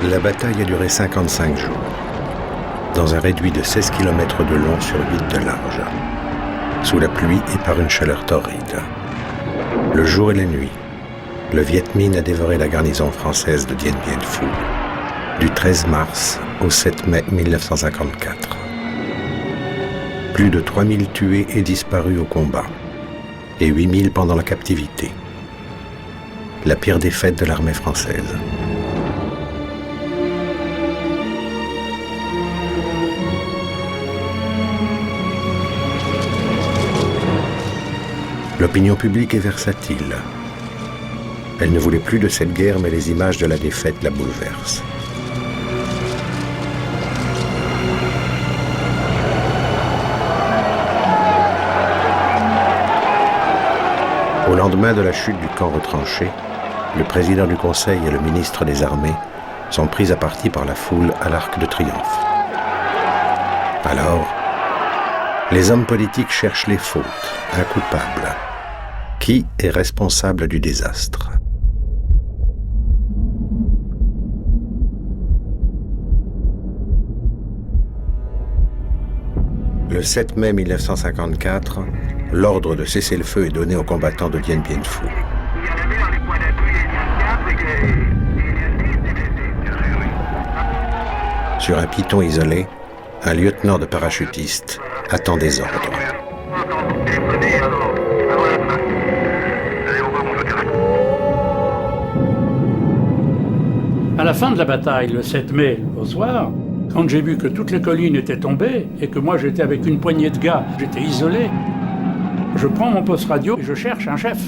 La bataille a duré 55 jours, dans un réduit de 16 km de long sur 8 de large, sous la pluie et par une chaleur torride. Le jour et la nuit, le Viet Minh a dévoré la garnison française de Dien Bien Phu, du 13 mars au 7 mai 1954. Plus de 3000 tués et disparus au combat, et 8000 pendant la captivité. La pire défaite de l'armée française. L'opinion publique est versatile. Elle ne voulait plus de cette guerre, mais les images de la défaite la bouleversent. Au lendemain de la chute du camp retranché, le président du Conseil et le ministre des Armées sont pris à partie par la foule à l'Arc de Triomphe. Alors, les hommes politiques cherchent les fautes, un coupable. Qui est responsable du désastre ? Le 7 mai 1954, l'ordre de cessez-le-feu est donné aux combattants de Dien Bien Phu. Sur un piton isolé, un lieutenant de parachutistes attend des ordres. À la fin de la bataille, le 7 mai, au soir, quand j'ai vu que toutes les collines étaient tombées et que moi j'étais avec une poignée de gars, j'étais isolé, je prends mon poste radio et je cherche un chef.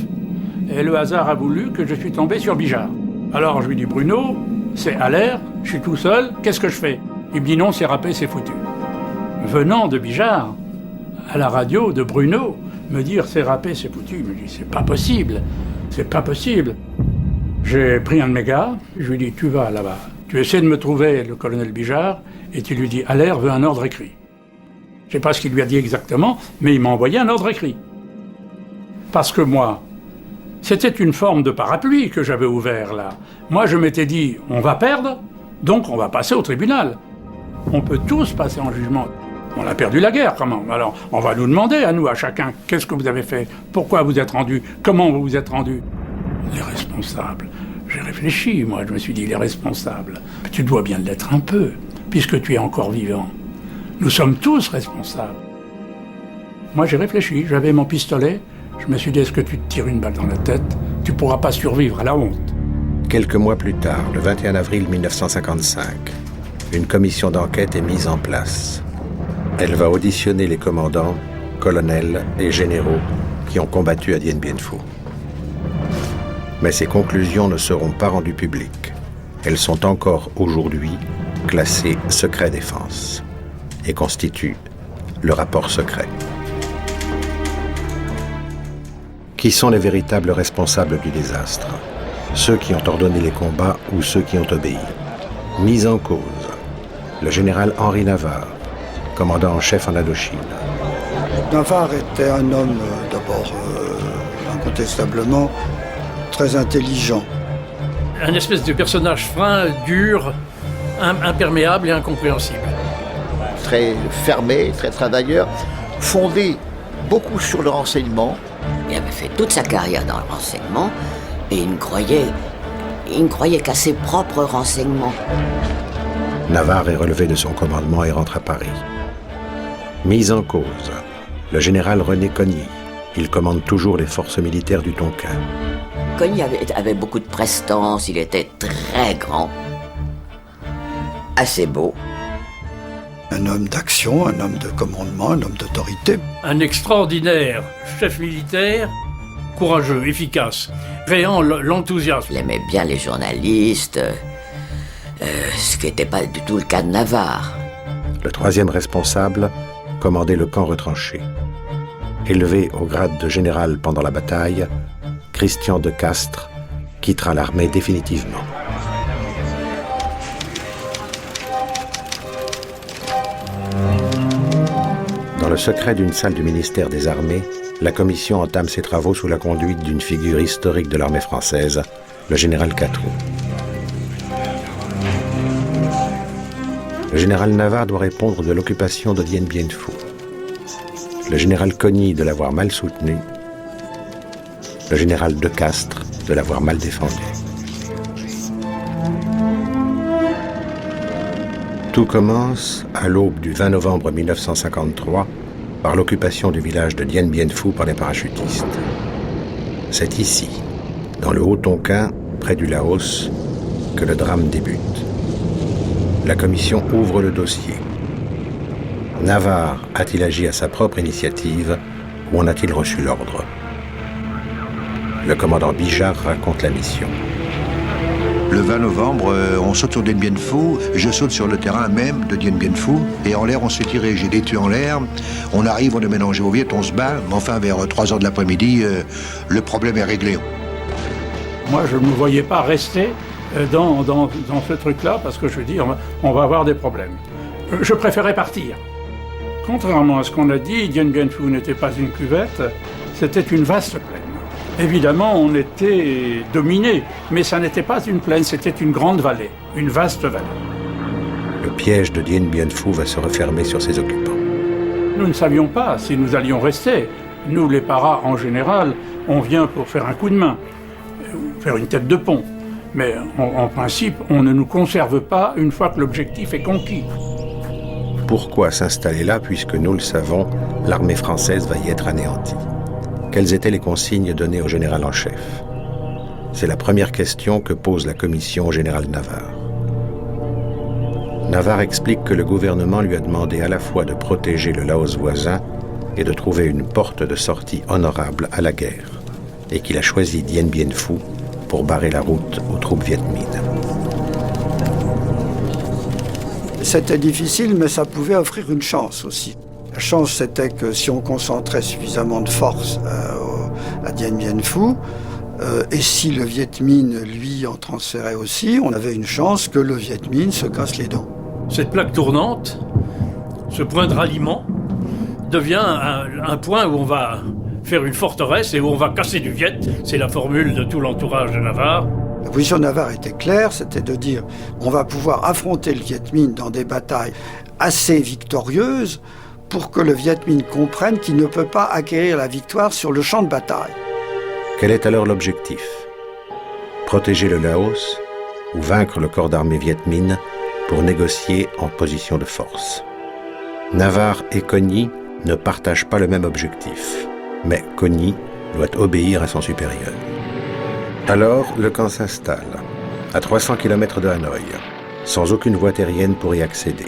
Et le hasard a voulu que je suis tombé sur Bijard. Alors je lui dis, Bruno, c'est à l'air, je suis tout seul, qu'est-ce que je fais ? Il me dit non, c'est râpé, c'est foutu. Venant de Bijard, à la radio de Bruno, me dire c'est râpé, c'est foutu, il me dit c'est pas possible, c'est pas possible. J'ai pris un de mes gars, je lui dis tu vas là-bas, tu essaies de me trouver le colonel Bijard et tu lui dis Allaire veut un ordre écrit. Je sais pas ce qu'il lui a dit exactement, mais il m'a envoyé un ordre écrit. Parce que moi, c'était une forme de parapluie que j'avais ouvert là. Moi je m'étais dit on va perdre, donc on va passer au tribunal. On peut tous passer en jugement. On a perdu la guerre, comment ? Alors, on va nous demander, à nous, à chacun, qu'est-ce que vous avez fait ? Pourquoi vous êtes rendu ? Comment vous vous êtes rendu ? Les responsables. J'ai réfléchi, moi, je me suis dit, les responsables. Mais tu dois bien l'être un peu, puisque tu es encore vivant. Nous sommes tous responsables. Moi, j'ai réfléchi, j'avais mon pistolet, je me suis dit, est-ce que tu te tires une balle dans la tête ? Tu pourras pas survivre à la honte. Quelques mois plus tard, le 21 avril 1955, une commission d'enquête est mise en place. Elle va auditionner les commandants, colonels et généraux qui ont combattu à Dien Bien Phu. Mais ces conclusions ne seront pas rendues publiques. Elles sont encore aujourd'hui classées secret défense et constituent le rapport secret. Qui sont les véritables responsables du désastre ? Ceux qui ont ordonné les combats ou ceux qui ont obéi ? Mis en cause, le général Henri Navarre, commandant en chef en Indochine. Navarre était un homme, d'abord, incontestablement, très intelligent. Un espèce de personnage frein, dur, imperméable et incompréhensible. Très fermé, très travailleur, fondé beaucoup sur le renseignement. Il avait fait toute sa carrière dans le renseignement et il ne croyait qu'à ses propres renseignements. Navarre est relevé de son commandement et rentre à Paris. Mis en cause, le général René Cogny. Il commande toujours les forces militaires du Tonkin. Cogny avait beaucoup de prestance, il était très grand, assez beau. Un homme d'action, un homme de commandement, un homme d'autorité. Un extraordinaire chef militaire, courageux, efficace, créant l'enthousiasme. Il aimait bien les journalistes, ce qui n'était pas du tout le cas de Navarre. Le troisième responsable commandait le camp retranché. Élevé au grade de général pendant la bataille, Christian de Castres quittera l'armée définitivement. Dans le secret d'une salle du ministère des Armées, la commission entame ses travaux sous la conduite d'une figure historique de l'armée française, le général Catroux. Le général Navarre doit répondre de l'occupation de Dien Bien Phu. Le général Cogny de l'avoir mal soutenu. Le général De Castres de l'avoir mal défendu. Tout commence à l'aube du 20 novembre 1953 par l'occupation du village de Dien Bien Phu par les parachutistes. C'est ici, dans le Haut-Tonkin, près du Laos, que le drame débute. La commission ouvre le dossier. Navarre a-t-il agi à sa propre initiative ou en a-t-il reçu l'ordre? Le commandant Bijard raconte la mission. Le 20 novembre, on saute sur Dien Bien Phu, je saute sur le terrain même de Dien Bien Phu, et en l'air on s'est tiré, j'ai des tués en l'air, on arrive, on est mélangé aux Viet, on se bat, mais enfin vers 3h de l'après-midi, le problème est réglé. Moi, je ne me voyais pas rester dans ce truc-là, parce que je dis, on va avoir des problèmes. Je préférais partir. Contrairement à ce qu'on a dit, Dien Bien Phu n'était pas une cuvette, c'était une vaste plaine. Évidemment, on était dominé, mais ça n'était pas une plaine, c'était une grande vallée, une vaste vallée. Le piège de Dien Bien Phu va se refermer sur ses occupants. Nous ne savions pas si nous allions rester. Nous, les paras, en général, on vient pour faire un coup de main, faire une tête de pont. Mais en principe, on ne nous conserve pas une fois que l'objectif est conquis. Pourquoi s'installer là puisque, nous le savons, l'armée française va y être anéantie? Quelles étaient les consignes données au général en chef? C'est la première question que pose la commission au général Navarre. Navarre explique que le gouvernement lui a demandé à la fois de protéger le Laos voisin et de trouver une porte de sortie honorable à la guerre, et qu'il a choisi Dien Bien Phu pour barrer la route aux troupes Viet Minh. C'était difficile, mais ça pouvait offrir une chance aussi. La chance, c'était que si on concentrait suffisamment de force à Dien Bien Phu, et si le Viet Minh, lui, en transférait aussi, on avait une chance que le Viet Minh se casse les dents. Cette plaque tournante, ce point de ralliement, devient un point où on va faire une forteresse et où on va casser du Viet. C'est la formule de tout l'entourage de Navarre. La position de Navarre était claire, c'était de dire on va pouvoir affronter le Viet Minh dans des batailles assez victorieuses pour que le Viet Minh comprenne qu'il ne peut pas acquérir la victoire sur le champ de bataille. Quel est alors l'objectif? Protéger le Laos ou vaincre le corps d'armée Viet Minh pour négocier en position de force? Navarre et Cogny ne partagent pas le même objectif, mais Cogny doit obéir à son supérieur. Alors, le camp s'installe, à 300 km de Hanoï, sans aucune voie aérienne pour y accéder.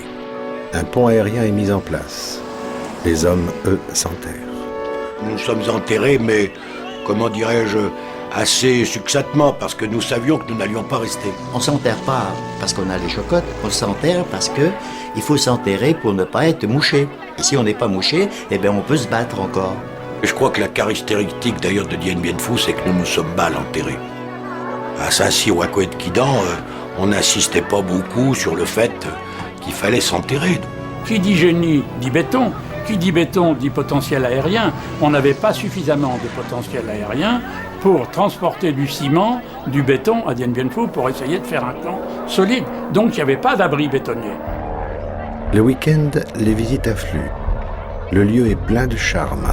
Un pont aérien est mis en place. Les hommes, eux, s'enterrent. Nous sommes enterrés, mais, comment dirais-je, assez succinctement, parce que nous savions que nous n'allions pas rester. On ne s'enterre pas parce qu'on a les chocottes, on s'enterre parce qu'il faut s'enterrer pour ne pas être mouché. Et si on n'est pas mouché, eh bien on peut se battre encore. Je crois que la caractéristique d'ailleurs de Dien Bien Phu, c'est que nous nous sommes mal enterrés. À Sassi ou à Koet Kidan, on n'insistait pas beaucoup sur le fait qu'il fallait s'enterrer. Qui dit génie dit béton. Qui dit béton dit potentiel aérien. On n'avait pas suffisamment de potentiel aérien pour transporter du ciment, du béton à Dien Bien Phu pour essayer de faire un camp solide. Donc il n'y avait pas d'abri bétonnier. Le week-end, les visites affluent. Le lieu est plein de charme.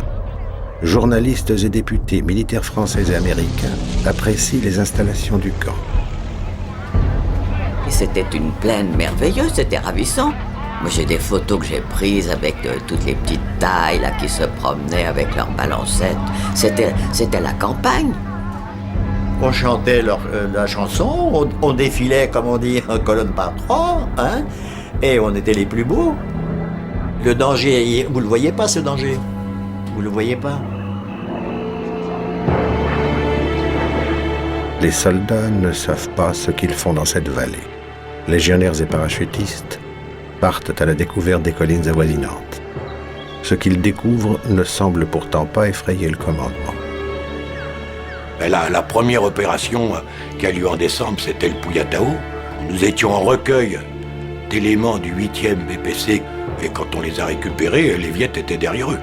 Journalistes et députés, militaires français et américains apprécient les installations du camp. Et c'était une plaine merveilleuse, c'était ravissant. Moi, j'ai des photos que j'ai prises avec toutes les petites tailles là, qui se promenaient avec leurs balancettes. C'était la campagne. On chantait la chanson, on défilait, comme on dit, en colonne par trois, hein, et on était les plus beaux. Le danger, vous le voyez pas, ce danger? Vous le voyez pas? Les soldats ne savent pas ce qu'ils font dans cette vallée. Légionnaires et parachutistes partent à la découverte des collines avoisinantes. Ce qu'ils découvrent ne semble pourtant pas effrayer le commandement. La première opération qui a lieu en décembre, c'était le Puyatao. Nous étions en recueil d'éléments du 8e BPC et quand on les a récupérés, les Viet étaient derrière eux.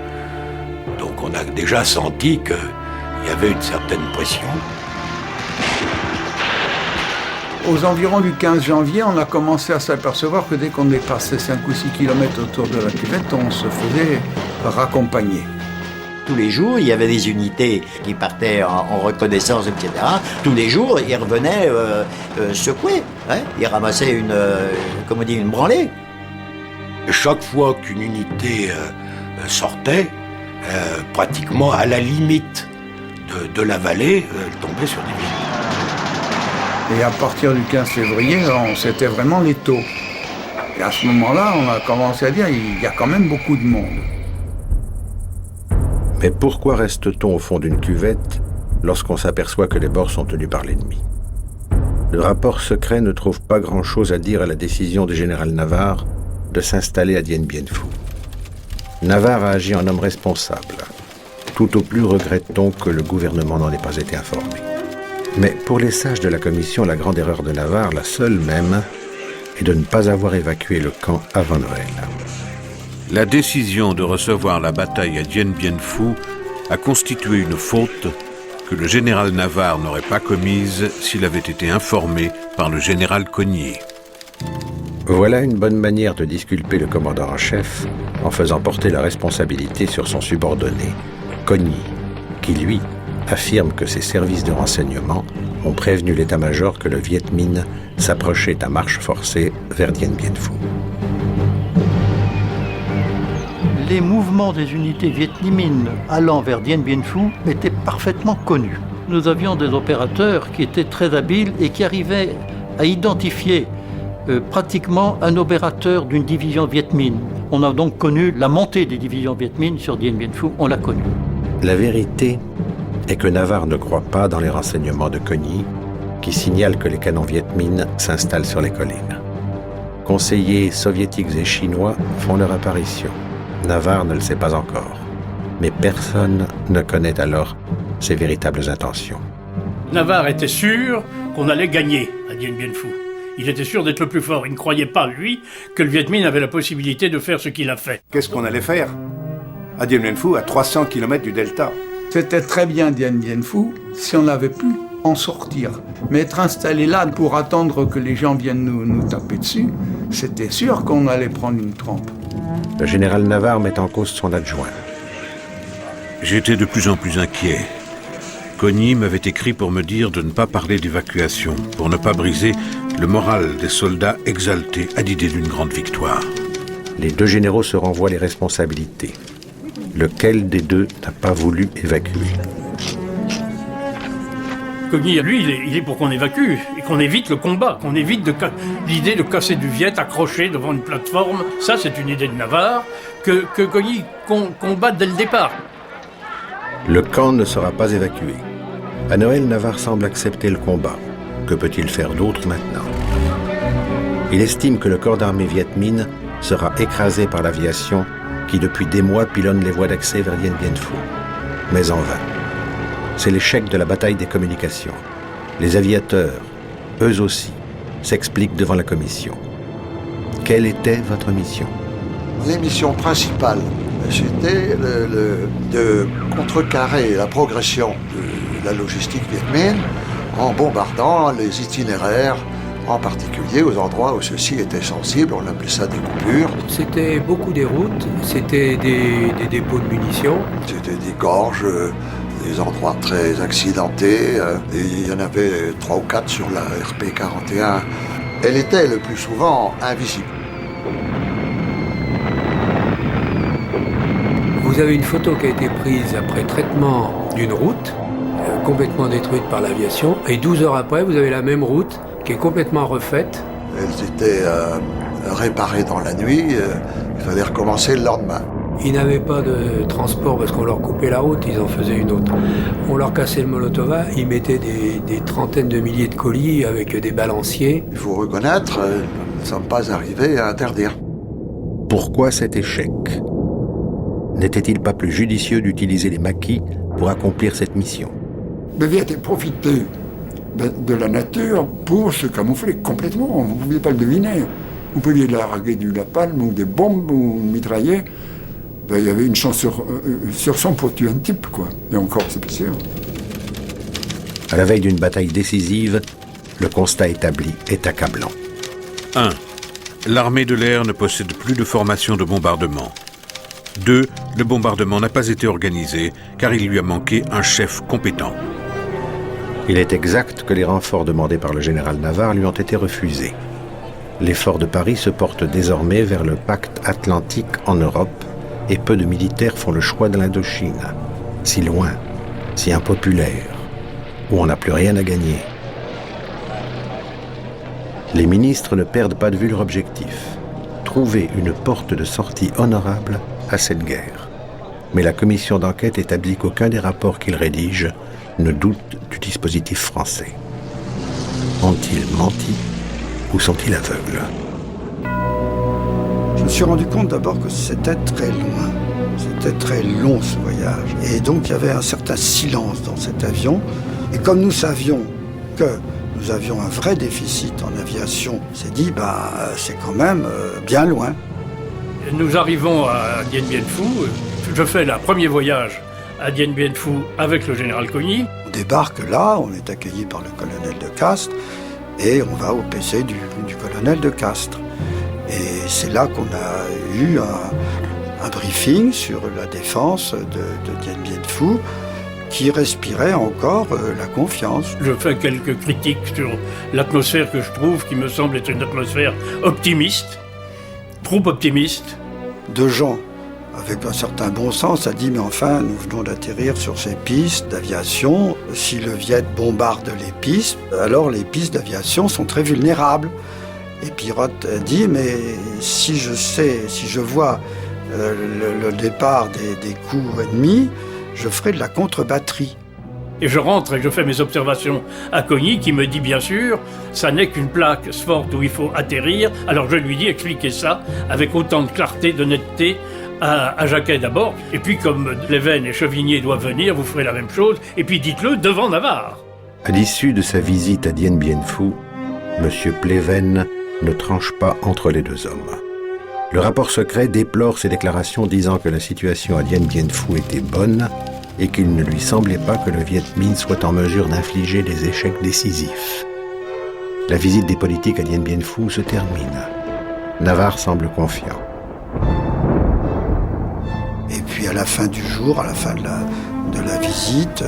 Donc on a déjà senti qu'il y avait une certaine pression. Aux environs du 15 janvier, on a commencé à s'apercevoir que dès qu'on dépassait 5 ou 6 kilomètres autour de la cuvette, on se faisait raccompagner. Tous les jours, il y avait des unités qui partaient en reconnaissance, etc. Tous les jours, ils revenaient secoués. Hein, ils ramassaient une branlée. Chaque fois qu'une unité sortait, pratiquement à la limite de la vallée, elle tombait sur des villes. Et à partir du 15 février, c'était vraiment les taux. Et à ce moment-là, on a commencé à dire il y a quand même beaucoup de monde. Mais pourquoi reste-t-on au fond d'une cuvette lorsqu'on s'aperçoit que les bords sont tenus par l'ennemi? Le rapport secret ne trouve pas grand-chose à dire à la décision du général Navarre de s'installer à Dien Bien Phu. Navarre a agi en homme responsable. Tout au plus regrette-t-on que le gouvernement n'en ait pas été informé. Mais pour les sages de la commission, la grande erreur de Navarre, la seule même, est de ne pas avoir évacué le camp avant Noël. La décision de recevoir la bataille à Dien Bien Phu a constitué une faute que le général Navarre n'aurait pas commise s'il avait été informé par le général Cogniet. Voilà une bonne manière de disculper le commandant en chef en faisant porter la responsabilité sur son subordonné, Cogniet, qui lui affirme que ses services de renseignement ont prévenu l'état-major que le Viet Minh s'approchait à marche forcée vers Dien Bien Phu. Les mouvements des unités vietnamines allant vers Dien Bien Phu étaient parfaitement connus. Nous avions des opérateurs qui étaient très habiles et qui arrivaient à identifier pratiquement un opérateur d'une division Viet Minh. On a donc connu la montée des divisions Viet Minh sur Dien Bien Phu, on l'a connue. La vérité est que Navarre ne croit pas dans les renseignements de Cogniet qui signalent que les canons Viet Minh s'installent sur les collines. Conseillers soviétiques et chinois font leur apparition. Navarre ne le sait pas encore, mais personne ne connaît alors ses véritables intentions. Navarre était sûr qu'on allait gagner à Dien Bien Phu. Il était sûr d'être le plus fort. Il ne croyait pas, lui, que le Viet Minh avait la possibilité de faire ce qu'il a fait. Qu'est-ce qu'on allait faire à Dien Bien Phu, à 300 km du delta? C'était très bien Dien Bien Phu si on avait pu en sortir. Mais être installé là pour attendre que les gens viennent nous taper dessus, c'était sûr qu'on allait prendre une trempe. Le général Navarre met en cause son adjoint. J'étais de plus en plus inquiet. Cogniet m'avait écrit pour me dire de ne pas parler d'évacuation, pour ne pas briser le moral des soldats exaltés à l'idée d'une grande victoire. Les deux généraux se renvoient les responsabilités. Lequel des deux n'a pas voulu évacuer? Cogniet, lui, il est pour qu'on évacue et qu'on évite le combat, qu'on évite l'idée de casser du Viet accroché devant une plateforme. Ça, c'est une idée de Navarre que Cogniet combatte dès le départ. Le camp ne sera pas évacué. À Noël, Navarre semble accepter le combat. Que peut-il faire d'autre maintenant? Il estime que le corps d'armée Viet Minh sera écrasé par l'aviation qui, depuis des mois, pilonne les voies d'accès vers Dien Bien Phu. Mais en vain. C'est l'échec de la bataille des communications. Les aviateurs, eux aussi, s'expliquent devant la commission. Quelle était votre mission? Les missions principales, c'était de contrecarrer la progression de la logistique Viet Minh en bombardant les itinéraires, en particulier aux endroits où ceux-ci étaient sensibles, on appelait ça des coupures. C'était beaucoup des routes, c'était des dépôts de munitions. C'était des gorges, des endroits très accidentés. Et il y en avait 3 ou 4 sur la RP-41. Elle était le plus souvent invisible. Vous avez une photo qui a été prise après traitement d'une route, complètement détruite par l'aviation, et 12 heures après, vous avez la même route qui est complètement refaite. Elles étaient réparées dans la nuit, il fallait recommencer le lendemain. Ils n'avaient pas de transport parce qu'on leur coupait la route, ils en faisaient une autre. On leur cassait le Molotova, ils mettaient des trentaines de milliers de colis avec des balanciers. Il faut reconnaître, nous ne sommes pas arrivés à interdire. Pourquoi cet échec? N'était-il pas plus judicieux d'utiliser les maquis pour accomplir cette mission? Le Viet a profité de la nature pour se camoufler complètement. Vous ne pouviez pas le deviner. Vous pouviez larguer du napalm ou des bombes ou mitrailler. Ben, il y avait une chance sur 100 pour tuer un type, quoi. Et encore, c'est pas sûr. À la veille d'une bataille décisive, Le constat établi est accablant. 1. L'armée de l'air ne possède plus de formation de bombardement. 2. Le bombardement n'a pas été organisé car il lui a manqué un chef compétent. Il est exact que les renforts demandés par le général Navarre lui ont été refusés. L'effort de Paris se porte désormais vers le pacte atlantique en Europe et peu de militaires font le choix de l'Indochine, si loin, si impopulaire, où on n'a plus rien à gagner. Les ministres ne perdent pas de vue leur objectif, trouver une porte de sortie honorable à cette guerre. Mais la commission d'enquête établit qu'aucun des rapports qu'ils rédigent ne doute du dispositif français. Ont-ils menti ou sont-ils aveugles? Je me suis rendu compte d'abord que c'était très loin. C'était très long ce voyage. Et donc il y avait un certain silence dans cet avion. Et comme nous savions que nous avions un vrai déficit en aviation, on s'est dit, c'est quand même bien loin. Nous arrivons à Dien Bien Phu. Je fais le premier voyage à Dien Bien Phu avec le général Cogny. On débarque là, on est accueilli par le colonel de Castres et on va au PC du colonel de Castres. Et c'est là qu'on a eu un briefing sur la défense de Dien Bien Phu qui respirait encore la confiance. Je fais quelques critiques sur l'atmosphère que je trouve qui me semble être une atmosphère optimiste, trop optimiste. De gens avec un certain bon sens a dit mais enfin nous venons d'atterrir sur ces pistes d'aviation. Si le Viet bombarde les pistes, alors les pistes d'aviation sont très vulnérables. Et Pirotte a dit mais si je vois le départ des coups ennemis, je ferai de la contre-batterie. Et je rentre et je fais mes observations à Cogny qui me dit bien sûr, ça n'est qu'une plaque forte où il faut atterrir. Alors je lui dis expliquez ça avec autant de clarté, de netteté à Jacquet d'abord. Et puis comme Pleven et Chevigné doivent venir, vous ferez la même chose. Et puis dites-le devant Navarre. À l'issue de sa visite à Dien Bien Phu, M. Pleven ne tranche pas entre les deux hommes. Le rapport secret déplore ses déclarations disant que la situation à Dien Bien Phu était bonne et qu'il ne lui semblait pas que le Viet Minh soit en mesure d'infliger des échecs décisifs. La visite des politiques à Dien Bien Phu se termine. Navarre semble confiant. Et puis à la fin du jour, à la fin de la visite,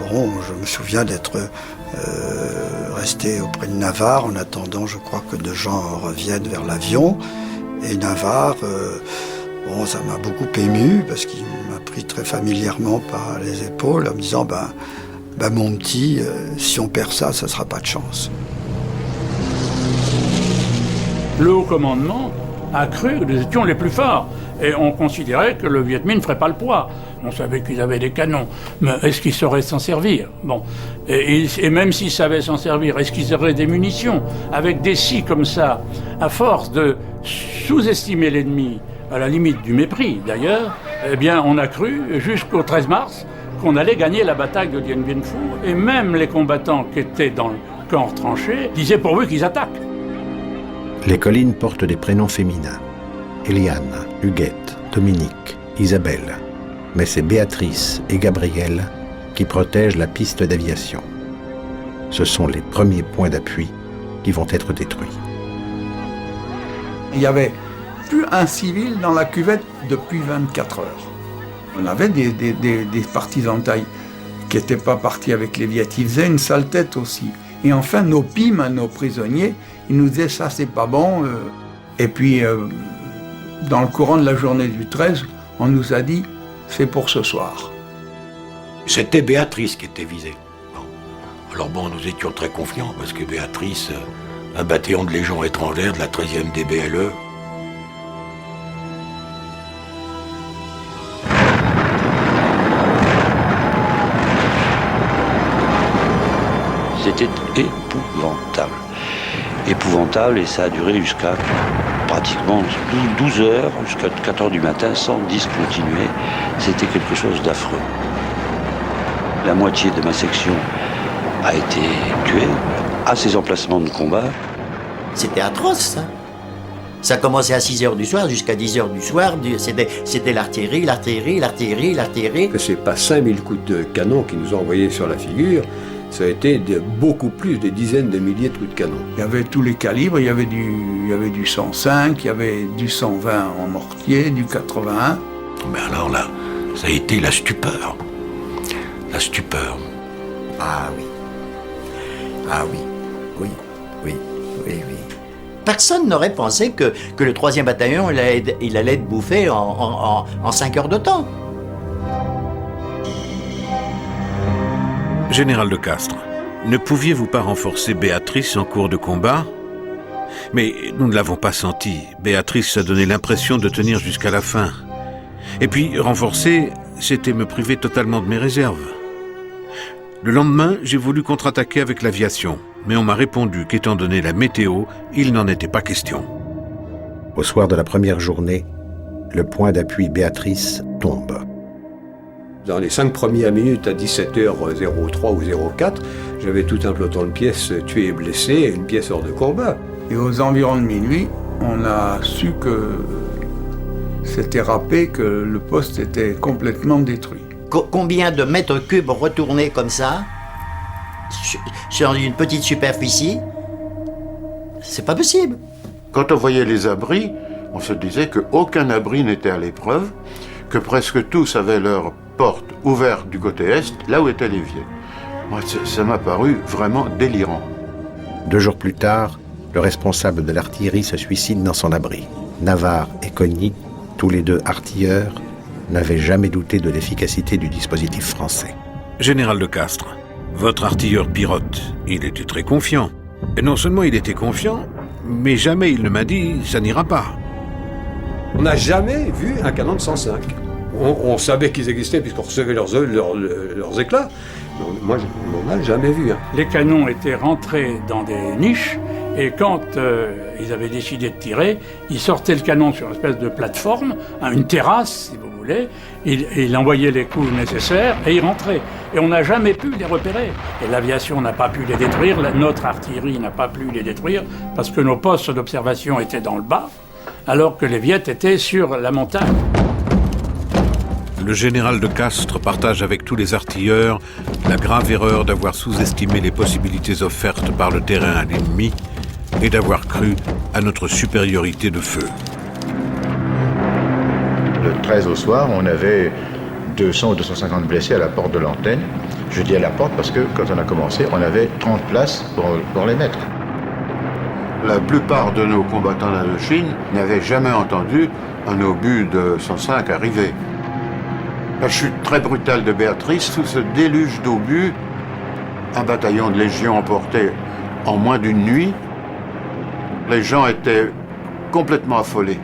je me souviens d'être resté auprès de Navarre en attendant, je crois que de gens reviennent vers l'avion. Et Navarre, ça m'a beaucoup ému parce qu'il m'a pris très familièrement par les épaules en me disant mon petit, si on perd ça sera pas de chance. Le haut commandement a cru que nous étions les plus forts et on considérait que le Viet Minh ne ferait pas le poids. On savait qu'ils avaient des canons, mais est-ce qu'ils sauraient s'en servir? Et même s'ils savaient s'en servir, est-ce qu'ils auraient des munitions? Avec des scies comme ça, à force de sous-estimer l'ennemi, à la limite du mépris d'ailleurs, on a cru jusqu'au 13 mars qu'on allait gagner la bataille de Dien Bien Phu, et même les combattants qui étaient dans le camp retranché disaient pourvu qu'ils attaquent. Les collines portent des prénoms féminins. Eliane, Huguette, Dominique, Isabelle. Mais c'est Béatrice et Gabrielle qui protègent la piste d'aviation. Ce sont les premiers points d'appui qui vont être détruits. Il n'y avait plus un civil dans la cuvette depuis 24 heures. On avait des partisans thaï qui n'étaient pas partis avec les Viet. Ils faisaient une sale tête aussi. Et enfin, nos PIM, nos prisonniers, ils nous disaient ça, c'est pas bon. Et puis, dans le courant de la journée du 13, on nous a dit, c'est pour ce soir. C'était Béatrice qui était visée. Alors nous étions très confiants parce que Béatrice, un bataillon de Légion étrangère de la 13e DBLE. C'était épouvantable. Épouvantable, et ça a duré jusqu'à pratiquement 12 heures, jusqu'à 4 heures du matin, sans discontinuer. C'était quelque chose d'affreux. La moitié de ma section a été tuée à ces emplacements de combat. C'était atroce, ça. Ça commençait à 6 heures du soir jusqu'à 10 heures du soir. C'était l'artillerie. Que c'est pas 5000 coups de canon qui nous ont envoyés sur la figure, Ça a été beaucoup plus, des dizaines de milliers de coups de canon. Il y avait tous les calibres, il y avait du 105, il y avait du 120 en mortier, du 81. Mais alors là, ça a été la stupeur. La stupeur. Ah oui. Ah oui. Oui. Oui. Oui. Oui. Personne n'aurait pensé que le 3e bataillon, il allait être bouffé en 5 heures de temps. Général de Castres, ne pouviez-vous pas renforcer Béatrice en cours de combat? Mais nous ne l'avons pas senti. Béatrice a donné l'impression de tenir jusqu'à la fin. Et puis, renforcer, c'était me priver totalement de mes réserves. Le lendemain, j'ai voulu contre-attaquer avec l'aviation, mais on m'a répondu qu'étant donné la météo, il n'en était pas question. Au soir de la première journée, le point d'appui Béatrice tombe. Dans les 5 premières minutes, à 17h03 ou 04, j'avais tout un peloton de pièces tuées et blessées et une pièce hors de combat. Et aux environs de minuit, on a su que c'était râpé, que le poste était complètement détruit. Combien de mètres cubes retournés comme ça, sur une petite superficie? C'est pas possible. Quand on voyait les abris, on se disait qu'aucun abri n'était à l'épreuve, que presque tous avaient leur porte ouverte du côté est, là où étaient les Viettes. Moi, ça m'a paru vraiment délirant. 2 jours plus tard, le responsable de l'artillerie se suicide dans son abri. Navarre et Coigny, tous les 2 artilleurs, n'avaient jamais douté de l'efficacité du dispositif français. Général de Castres, votre artilleur pilote, il était très confiant. Et non seulement il était confiant, mais jamais il ne m'a dit « ça n'ira pas ». On n'a jamais vu un canon de 105. On savait qu'ils existaient puisqu'on recevait leurs éclats. Moi, on n'a jamais vu. Les canons étaient rentrés dans des niches et quand ils avaient décidé de tirer, ils sortaient le canon sur une espèce de plateforme, une terrasse si vous voulez, il envoyait les coups nécessaires et ils rentraient. Et on n'a jamais pu les repérer. Et l'aviation n'a pas pu les détruire, notre artillerie n'a pas pu les détruire parce que nos postes d'observation étaient dans le bas, alors que les Viettes étaient sur la montagne. Le général de Castres partage avec tous les artilleurs la grave erreur d'avoir sous-estimé les possibilités offertes par le terrain à l'ennemi et d'avoir cru à notre supériorité de feu. Le 13 au soir, on avait 200 ou 250 blessés à la porte de l'antenne. Je dis à la porte parce que quand on a commencé, on avait 30 places pour les mettre. La plupart de nos combattants d'Indochine n'avaient jamais entendu un obus de 105 arriver. La chute très brutale de Béatrice, tout ce déluge d'obus, un bataillon de Légion emporté en moins d'une nuit, les gens étaient complètement affolés.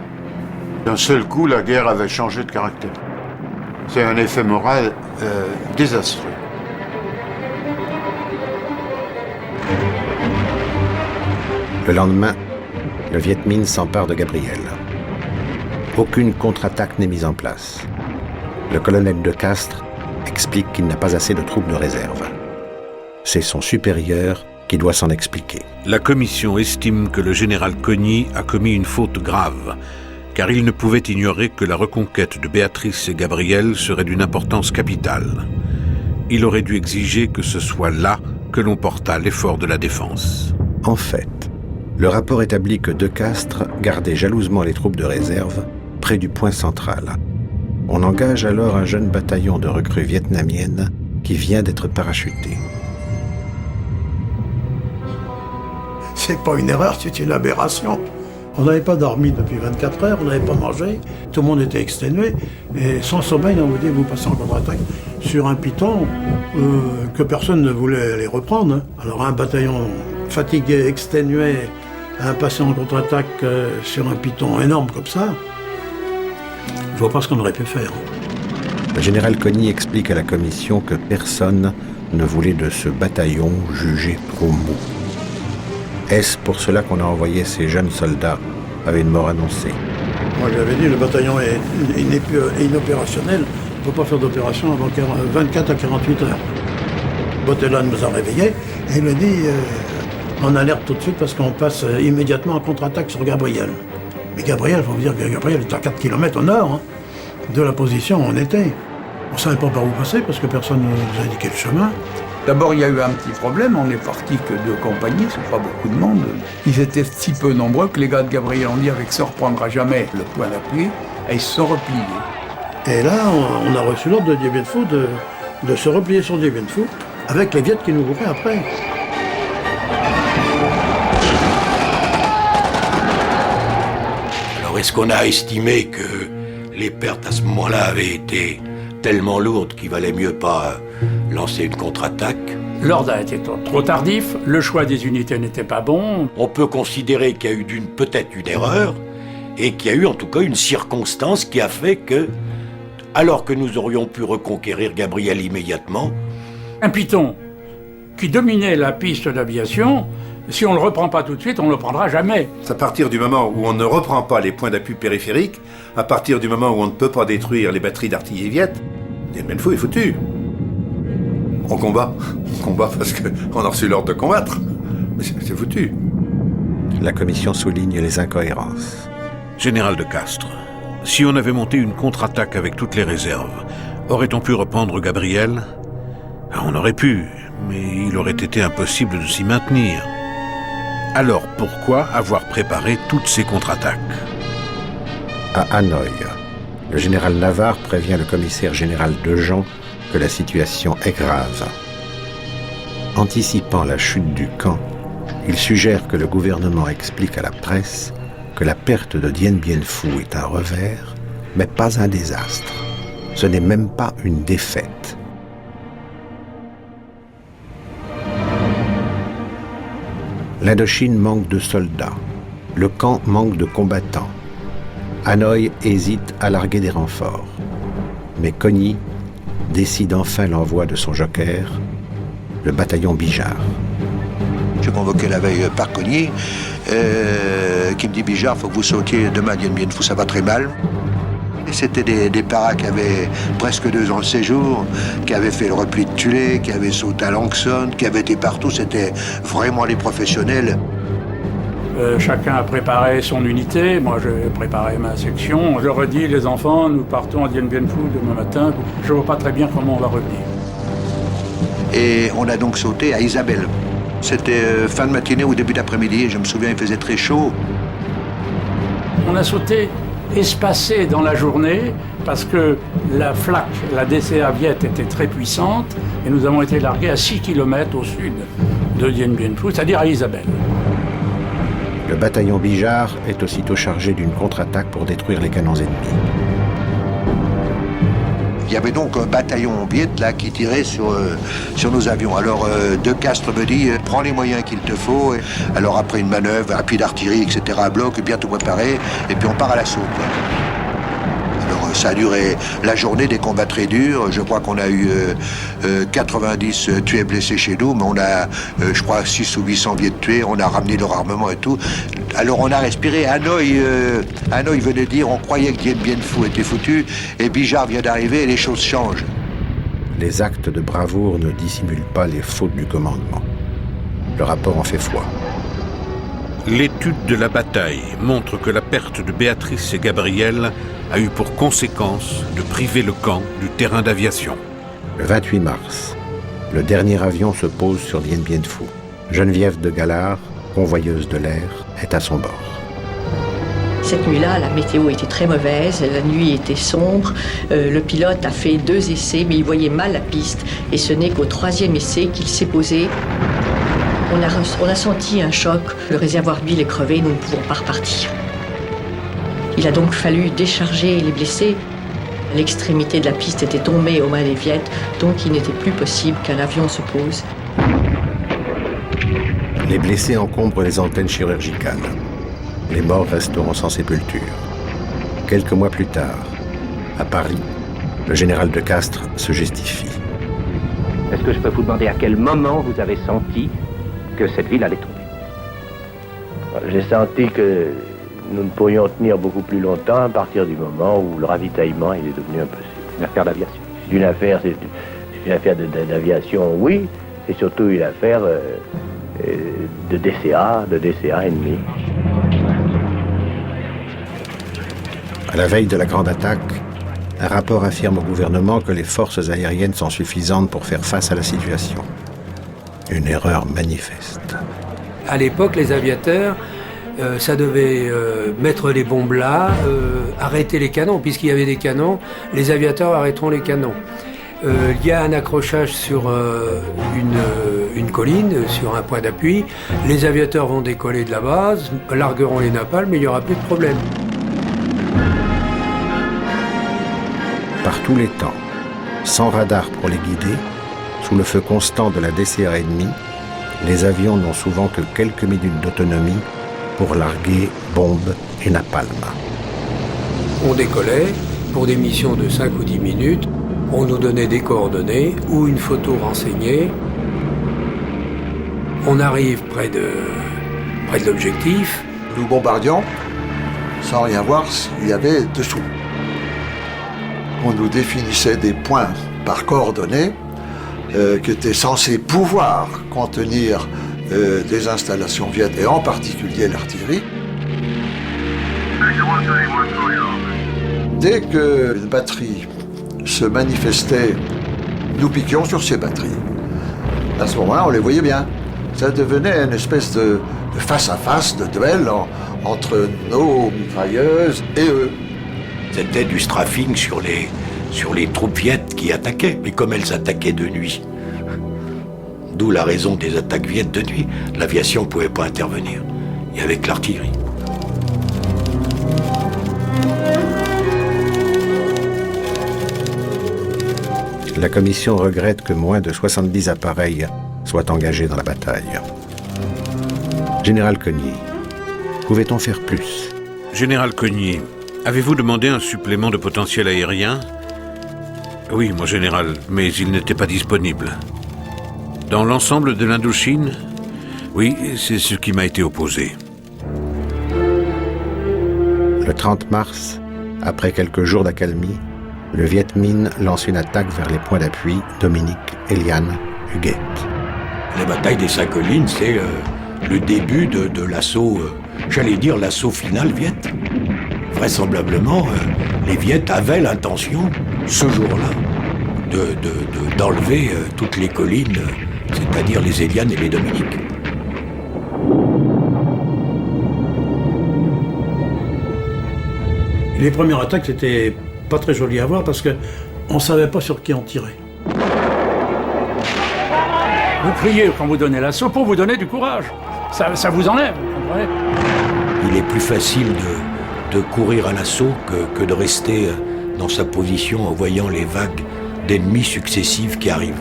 D'un seul coup, la guerre avait changé de caractère. C'est un effet moral désastreux. Le lendemain, le Viet Minh s'empare de Gabriel. Aucune contre-attaque n'est mise en place. Le colonel de Castres explique qu'il n'a pas assez de troupes de réserve. C'est son supérieur qui doit s'en expliquer. La commission estime que le général Coigny a commis une faute grave, car il ne pouvait ignorer que la reconquête de Béatrice et Gabriel serait d'une importance capitale. Il aurait dû exiger que ce soit là que l'on portât l'effort de la défense. En fait, le rapport établit que De Castres gardait jalousement les troupes de réserve près du point central. On engage alors un jeune bataillon de recrues vietnamiennes qui vient d'être parachuté. C'est pas une erreur, c'est une aberration. On n'avait pas dormi depuis 24 heures, on n'avait pas mangé, tout le monde était exténué, et sans sommeil, on vous dit, vous passez en contre-attaque sur un piton que personne ne voulait aller reprendre. Alors un bataillon fatigué, exténué, un passer en contre-attaque sur un piton énorme comme ça, je vois pas ce qu'on aurait pu faire. Le général Coigny explique à la commission que personne ne voulait de ce bataillon jugé trop mou. Est-ce pour cela qu'on a envoyé ces jeunes soldats avec une mort annoncée? Moi j'avais dit, le bataillon est inopérationnel, on ne peut pas faire d'opération avant 24 à 48 heures. Bottella nous a réveillés et il a dit, on alerte tout de suite parce qu'on passe immédiatement en contre-attaque sur Gabriel. Mais Gabriel, il faut vous dire que Gabriel est à 4 km au nord de la position où on était. On ne savait pas par où passer parce que personne ne nous indiquait le chemin. D'abord, il y a eu un petit problème, on n'est parti que 2 compagnies, c'est pas beaucoup de monde. Ils étaient si peu nombreux que les gars de Gabriel ont dit avec ça, on ne reprendra jamais le point d'appui, et ils se sont repliés. Et là, on a reçu l'ordre de Dien Bien Phu de se replier sur Dien Bien Phu, avec les Viettes qui nous couraient après. Alors est-ce qu'on a estimé que les pertes à ce moment-là avaient été tellement lourdes qu'il valait mieux pas lancer une contre-attaque? L'ordre a été trop tardif, le choix des unités n'était pas bon. On peut considérer qu'il y a eu peut-être une erreur, et qu'il y a eu en tout cas une circonstance qui a fait que, alors que nous aurions pu reconquérir Gabriel immédiatement... Un Python qui dominait la piste d'aviation, si on ne le reprend pas tout de suite, on ne le prendra jamais. C'est à partir du moment où on ne reprend pas les points d'appui périphériques, à partir du moment où on ne peut pas détruire les batteries d'artillerie Viet, Dien Bien Phu est foutu. On combat parce qu'on a reçu l'ordre de combattre. Mais c'est foutu. La commission souligne les incohérences. Général de Castres, si on avait monté une contre-attaque avec toutes les réserves, aurait-on pu reprendre Gabriel? On aurait pu, mais il aurait été impossible de s'y maintenir. Alors pourquoi avoir préparé toutes ces contre-attaques? À Hanoï, le général Navarre prévient le commissaire général Dejean que la situation est grave. Anticipant la chute du camp, il suggère que le gouvernement explique à la presse que la perte de Dien Bien Phu est un revers, mais pas un désastre. Ce n'est même pas une défaite. L'Indochine manque de soldats. Le camp manque de combattants. Hanoï hésite à larguer des renforts. Mais Cogny décide enfin l'envoi de son joker, le bataillon Bijard. J'ai convoqué la veille par Cogny, qui me dit « Bijard, il faut que vous sautiez demain à Dien Bien Phu, ça va très mal ». C'était des paras qui avaient presque 2 ans de séjour, qui avaient fait le repli de Tulé, qui avaient sauté à Langson, qui avaient été partout, c'était vraiment des professionnels. Chacun a préparé son unité, moi j'ai préparé ma section. Je leur ai dit, les enfants, nous partons à Dien Bien Phu demain matin, je ne vois pas très bien comment on va revenir. Et on a donc sauté à Isabelle. C'était fin de matinée ou début d'après-midi, et je me souviens, il faisait très chaud. On a sauté espacé dans la journée parce que la FLAC, la DCA Viet, était très puissante et nous avons été largués à 6 km au sud de Dien Bien Phu, c'est-à-dire à Isabelle. Le bataillon Bijard est aussitôt chargé d'une contre-attaque pour détruire les canons ennemis. Il y avait donc un bataillon Viet là qui tirait sur nos avions. Alors De Castres me dit prends les moyens qu'il te faut. Alors après une manœuvre, appui d'artillerie, etc. à bloc, bien tout préparé, et puis on part à l'assaut. Alors ça a duré la journée, des combats très durs. Je crois qu'on a eu 90 tués et blessés chez nous, mais on a, je crois, 600 ou 800 Viet tués. On a ramené leur armement et tout. Alors on a respiré. Hanoï venait dire on croyait que Dien Bien Phu était foutu, et Bijard vient d'arriver et les choses changent. Les actes de bravoure ne dissimulent pas les fautes du commandement. Le rapport en fait foi. L'étude de la bataille montre que la perte de Béatrice et Gabriel a eu pour conséquence de priver le camp du terrain d'aviation. Le 28 mars, le dernier avion se pose sur Dien Bien Phu. Geneviève de Galard, convoyeuse de l'air, est à son bord. Cette nuit-là, la météo était très mauvaise, la nuit était sombre. Le pilote a fait 2 essais, mais il voyait mal la piste. Et ce n'est qu'au 3e essai qu'il s'est posé. On a senti un choc, le réservoir d'huile est crevé, nous ne pouvons pas repartir. Il a donc fallu décharger les blessés. L'extrémité de la piste était tombée aux mains des Viet, donc il n'était plus possible qu'un avion se pose. Les blessés encombrent les antennes chirurgicales. Les morts resteront sans sépulture. Quelques mois plus tard, à Paris, le général de Castres se justifie. Est-ce que je peux vous demander à quel moment vous avez senti que cette ville allait tomber? J'ai senti que nous ne pourrions tenir beaucoup plus longtemps à partir du moment où le ravitaillement il est devenu impossible. Une affaire d'aviation. C'est une affaire d'aviation, oui. C'est surtout une affaire de DCA ennemi. À la veille de la grande attaque, un rapport affirme au gouvernement que les forces aériennes sont suffisantes pour faire face à la situation. Une erreur manifeste. À l'époque, les aviateurs, ça devait mettre les bombes là, arrêter les canons. Puisqu'il y avait des canons, les aviateurs arrêteront les canons. Il y a un accrochage sur une colline, sur un point d'appui. Les aviateurs vont décoller de la base, largueront les napalms, mais il n'y aura plus de problème. Par tous les temps, sans radar pour les guider, sous le feu constant de la DCA ennemie, les avions n'ont souvent que quelques minutes d'autonomie pour larguer bombes et napalm. On décollait pour des missions de 5 ou 10 minutes. On nous donnait des coordonnées ou une photo renseignée. On arrive près de l'objectif. Nous bombardions sans rien voir s'il y avait dessous. On nous définissait des points par coordonnées qui étaient censés pouvoir contenir des installations viet et en particulier l'artillerie. Dès qu'une batterie se manifestait, nous piquions sur ces batteries. À ce moment-là, on les voyait bien. Ça devenait une espèce de face-à-face, de duel entre nos mitrailleuses et eux. C'était du strafing sur les troupes viettes qui attaquaient, mais comme elles attaquaient de nuit. D'où la raison des attaques viettes de nuit. L'aviation ne pouvait pas intervenir. Et avec l'artillerie. La commission regrette que moins de 70 appareils soient engagés dans la bataille. Général Cognier, pouvait-on faire plus? Général Cognier, avez-vous demandé un supplément de potentiel aérien? Oui, mon général, mais il n'était pas disponible. Dans l'ensemble de l'Indochine? Oui, c'est ce qui m'a été opposé. Le 30 mars, après quelques jours d'accalmie, le Viet Minh lance une attaque vers les points d'appui Dominique, Eliane, Huguette. La bataille des 5 collines, c'est le début de l'assaut, j'allais dire l'assaut final Viet. Vraisemblablement, les Viet avaient l'intention, ce jour-là, d'enlever toutes les collines, c'est-à-dire les Eliane et les Dominique. Les premières attaques, c'était pas très joli à voir parce qu'on ne savait pas sur qui on tirait. Vous criez quand vous donnez l'assaut pour vous donner du courage. Ça vous enlève, vous comprenez? Il est plus facile de courir à l'assaut que de rester dans sa position en voyant les vagues d'ennemis successives qui arrivent.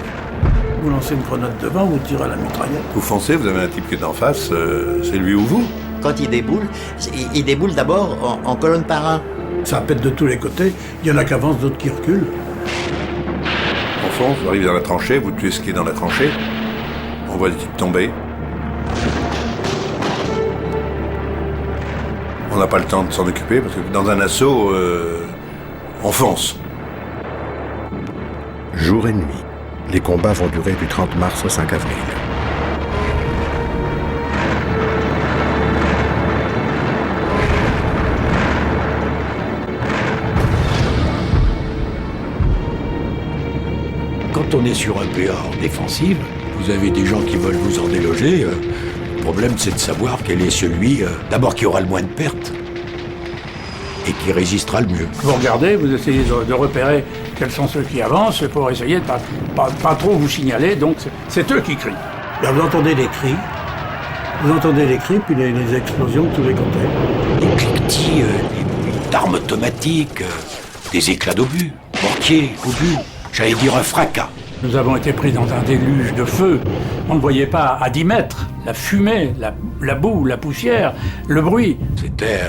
Vous lancez une grenade devant, vous tirez à la mitraillette. Vous foncez, vous avez un type qui est en face, c'est lui ou vous? Quand il déboule d'abord en colonne par un. Ça pète de tous les côtés, il y en a qui avancent, d'autres qui reculent. On fonce, vous arrivez dans la tranchée, vous tuez ce qui est dans la tranchée. On voit des types tomber. On n'a pas le temps de s'en occuper parce que dans un assaut, on fonce. Jour et nuit, les combats vont durer du 30 mars au 5 avril. Quand on est sur un PA en défensive, vous avez des gens qui veulent vous en déloger. Le problème, c'est de savoir quel est celui, d'abord, qui aura le moins de pertes et qui résistera le mieux. Vous regardez, vous essayez de repérer quels sont ceux qui avancent pour essayer de pas trop vous signaler. Donc, c'est eux qui crient. Là, vous entendez les cris. Puis les explosions de tous les côtés. Des cliquetis, des bruits d'armes automatiques, des éclats d'obus, mortiers, obus. J'allais dire un fracas. Nous avons été pris dans un déluge de feu. On ne voyait pas à 10 mètres la fumée, la boue, la poussière, le bruit. C'était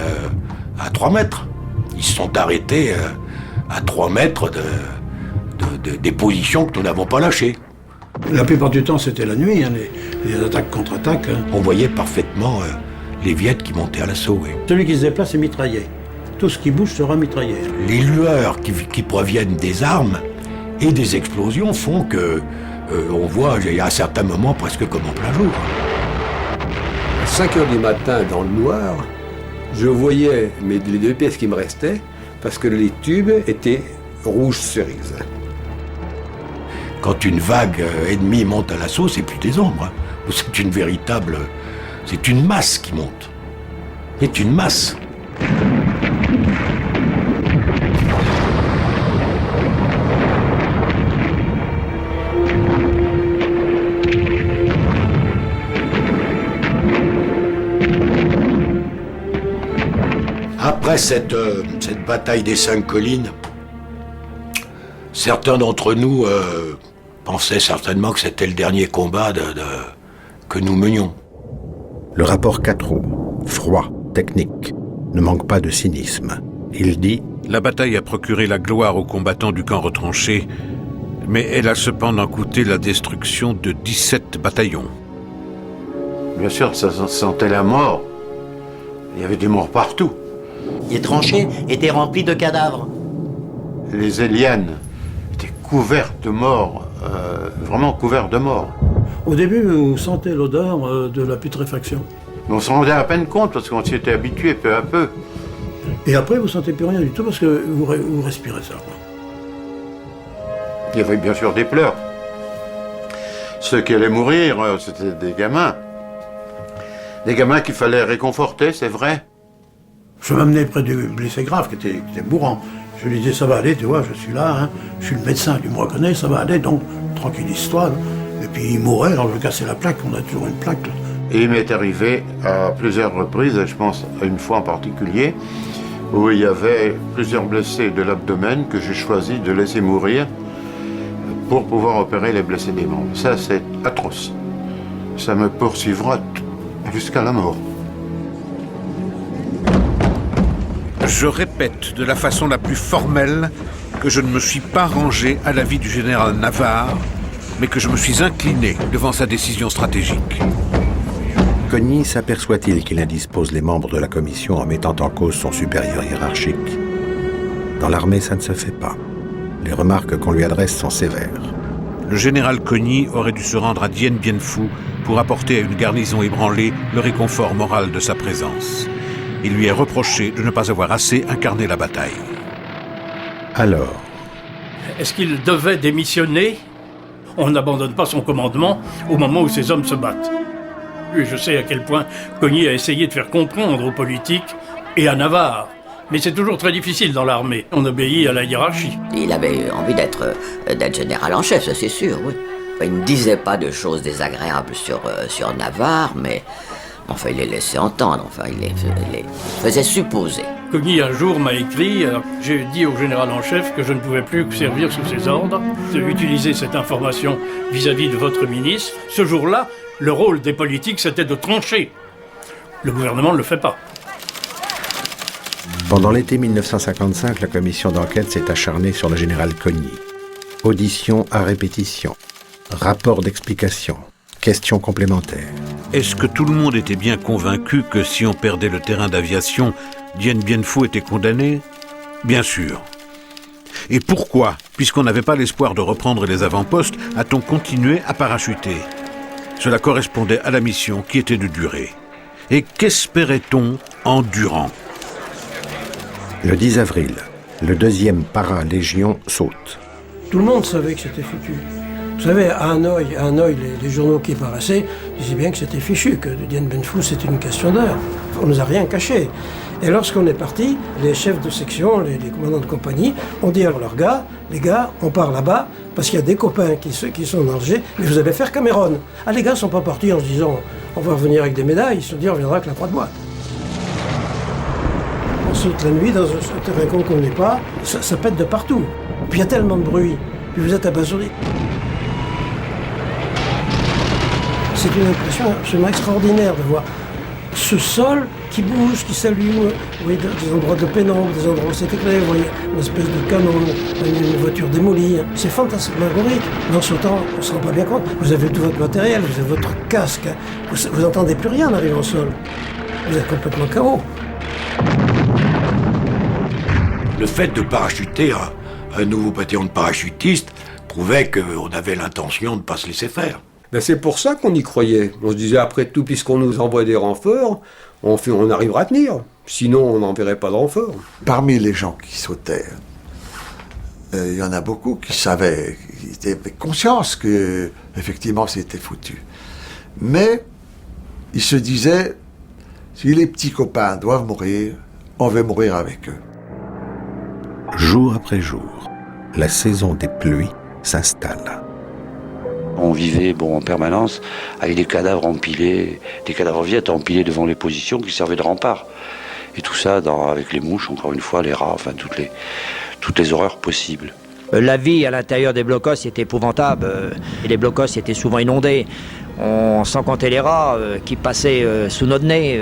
à 3 mètres. Ils se sont arrêtés à 3 mètres des positions que nous n'avons pas lâchées. La plupart du temps, c'était la nuit, hein, les attaques contre-attaques. Hein. On voyait parfaitement les Viettes qui montaient à l'assaut. Oui. Celui qui se déplace est mitraillé. Tout ce qui bouge sera mitraillé. Les lueurs qui proviennent des armes et des explosions font que on voit à certains moments presque comme en plein jour. À 5 heures du matin, dans le noir, je voyais les 2 pièces qui me restaient parce que les tubes étaient rouges cerises. Quand une vague ennemie monte à l'assaut, c'est plus des ombres. Hein. C'est une véritable... C'est une masse qui monte. C'est une masse. Après cette bataille des 5 collines, certains d'entre nous pensaient certainement que c'était le dernier combat que nous menions. Le rapport Quatreau, froid, technique, ne manque pas de cynisme. Il dit « La bataille a procuré la gloire aux combattants du camp retranché, mais elle a cependant coûté la destruction de 17 bataillons. » Bien sûr, ça sentait la mort. Il y avait des morts partout. Les tranchées étaient remplies de cadavres. Les Élianes étaient couvertes de morts, vraiment couvertes de morts. Au début, vous sentez l'odeur de la putréfaction. Mais on s'en rendait à peine compte parce qu'on s'y était habitué peu à peu. Et après, vous sentez plus rien du tout parce que vous respirez ça. Quoi. Il y avait bien sûr des pleurs. Ceux qui allaient mourir, c'était des gamins. Des gamins qu'il fallait réconforter, c'est vrai. Je m'amenais près du blessé grave qui était mourant. Je lui disais, ça va aller, tu vois, je suis là, hein. Je suis le médecin, tu me reconnais, ça va aller, donc tranquillise-toi. Et puis il mourait, alors je cassais la plaque, on a toujours une plaque. Et il m'est arrivé à plusieurs reprises, et je pense à une fois en particulier, où il y avait plusieurs blessés de l'abdomen que j'ai choisi de laisser mourir pour pouvoir opérer les blessés des membres. Ça, c'est atroce. Ça me poursuivra jusqu'à la mort. Je répète de la façon la plus formelle que je ne me suis pas rangé à l'avis du général Navarre, mais que je me suis incliné devant sa décision stratégique. Cogne s'aperçoit-il qu'il indispose les membres de la commission en mettant en cause son supérieur hiérarchique? Dans l'armée, ça ne se fait pas. Les remarques qu'on lui adresse sont sévères. Le général Cogne aurait dû se rendre à Dien Bien Phu pour apporter à une garnison ébranlée le réconfort moral de sa présence. Il lui est reproché de ne pas avoir assez incarné la bataille. Alors, est-ce qu'il devait démissionner? On n'abandonne pas son commandement au moment où ses hommes se battent. Et je sais à quel point Cogne a essayé de faire comprendre aux politiques et à Navarre. Mais c'est toujours très difficile dans l'armée. On obéit à la hiérarchie. Il avait envie d'être général en chef, ça c'est sûr, oui. Il ne disait pas de choses désagréables sur Navarre, mais enfin il les laissait entendre, enfin il les faisait supposer. Cogne un jour m'a écrit, j'ai dit au général en chef que je ne pouvais plus servir sous ses ordres, d'utiliser cette information vis-à-vis de votre ministre. Ce jour-là, le rôle des politiques, c'était de trancher. Le gouvernement ne le fait pas. Pendant l'été 1955, la commission d'enquête s'est acharnée sur le général Cogne. Audition à répétition, rapport d'explication, questions complémentaires. Est-ce que tout le monde était bien convaincu que si on perdait le terrain d'aviation, Dien Bien Phu était condamné? Bien sûr. Et pourquoi, puisqu'on n'avait pas l'espoir de reprendre les avant-postes, a-t-on continué à parachuter? Cela correspondait à la mission qui était de durer. Et qu'espérait-on en durant? Le 10 avril, le 2e para-légion saute. Tout le monde savait que c'était foutu. Vous savez, à Hanoï, les journaux qui paraissaient disaient bien que c'était fichu, que Dien Bien Phu c'était une question d'heure. On nous a rien caché. Et lorsqu'on est parti, les chefs de section, les commandants de compagnie, ont dit à leurs gars, les gars, on part là-bas, parce qu'il y a des copains qui sont en danger, mais vous allez faire Cameroun. Ah, les gars ne sont pas partis en se disant, on va revenir avec des médailles, ils se sont dit, on reviendra avec la croix de bois. On saute la nuit dans un terrain qu'on ne connaît pas, ça pète de partout. Puis il y a tellement de bruit, puis vous êtes abasourdi. C'est une impression absolument extraordinaire de voir ce sol qui bouge, qui s'allume, vous voyez des endroits de pénombre, des endroits où c'est éclairé, vous voyez une espèce de canon, une voiture démolie. C'est fantasmagorique. Mais en sautant, on ne se rend pas bien compte. Vous avez tout votre matériel, vous avez votre casque, vous n'entendez plus rien en arrivant au sol. Vous êtes complètement KO. Le fait de parachuter un nouveau bataillon de parachutistes prouvait qu'on avait l'intention de ne pas se laisser faire. Ben c'est pour ça qu'on y croyait. On se disait, après tout, puisqu'on nous envoie des renforts, on arrivera à tenir. Sinon, on n'enverrait pas de renforts. Parmi les gens qui sautaient, Il y en a beaucoup qui savaient, qui avaient conscience que, effectivement, c'était foutu. Mais ils se disaient, si les petits copains doivent mourir, on va mourir avec eux. Jour après jour, la saison des pluies s'installe. On vivait en permanence avec des cadavres empilés, des cadavres viettes empilés devant les positions qui servaient de rempart. Et tout ça avec les mouches, encore une fois, les rats, enfin toutes les horreurs possibles. La vie à l'intérieur des blocos était épouvantable. Et les blocos étaient souvent inondés. Sans compter les rats qui passaient sous notre nez,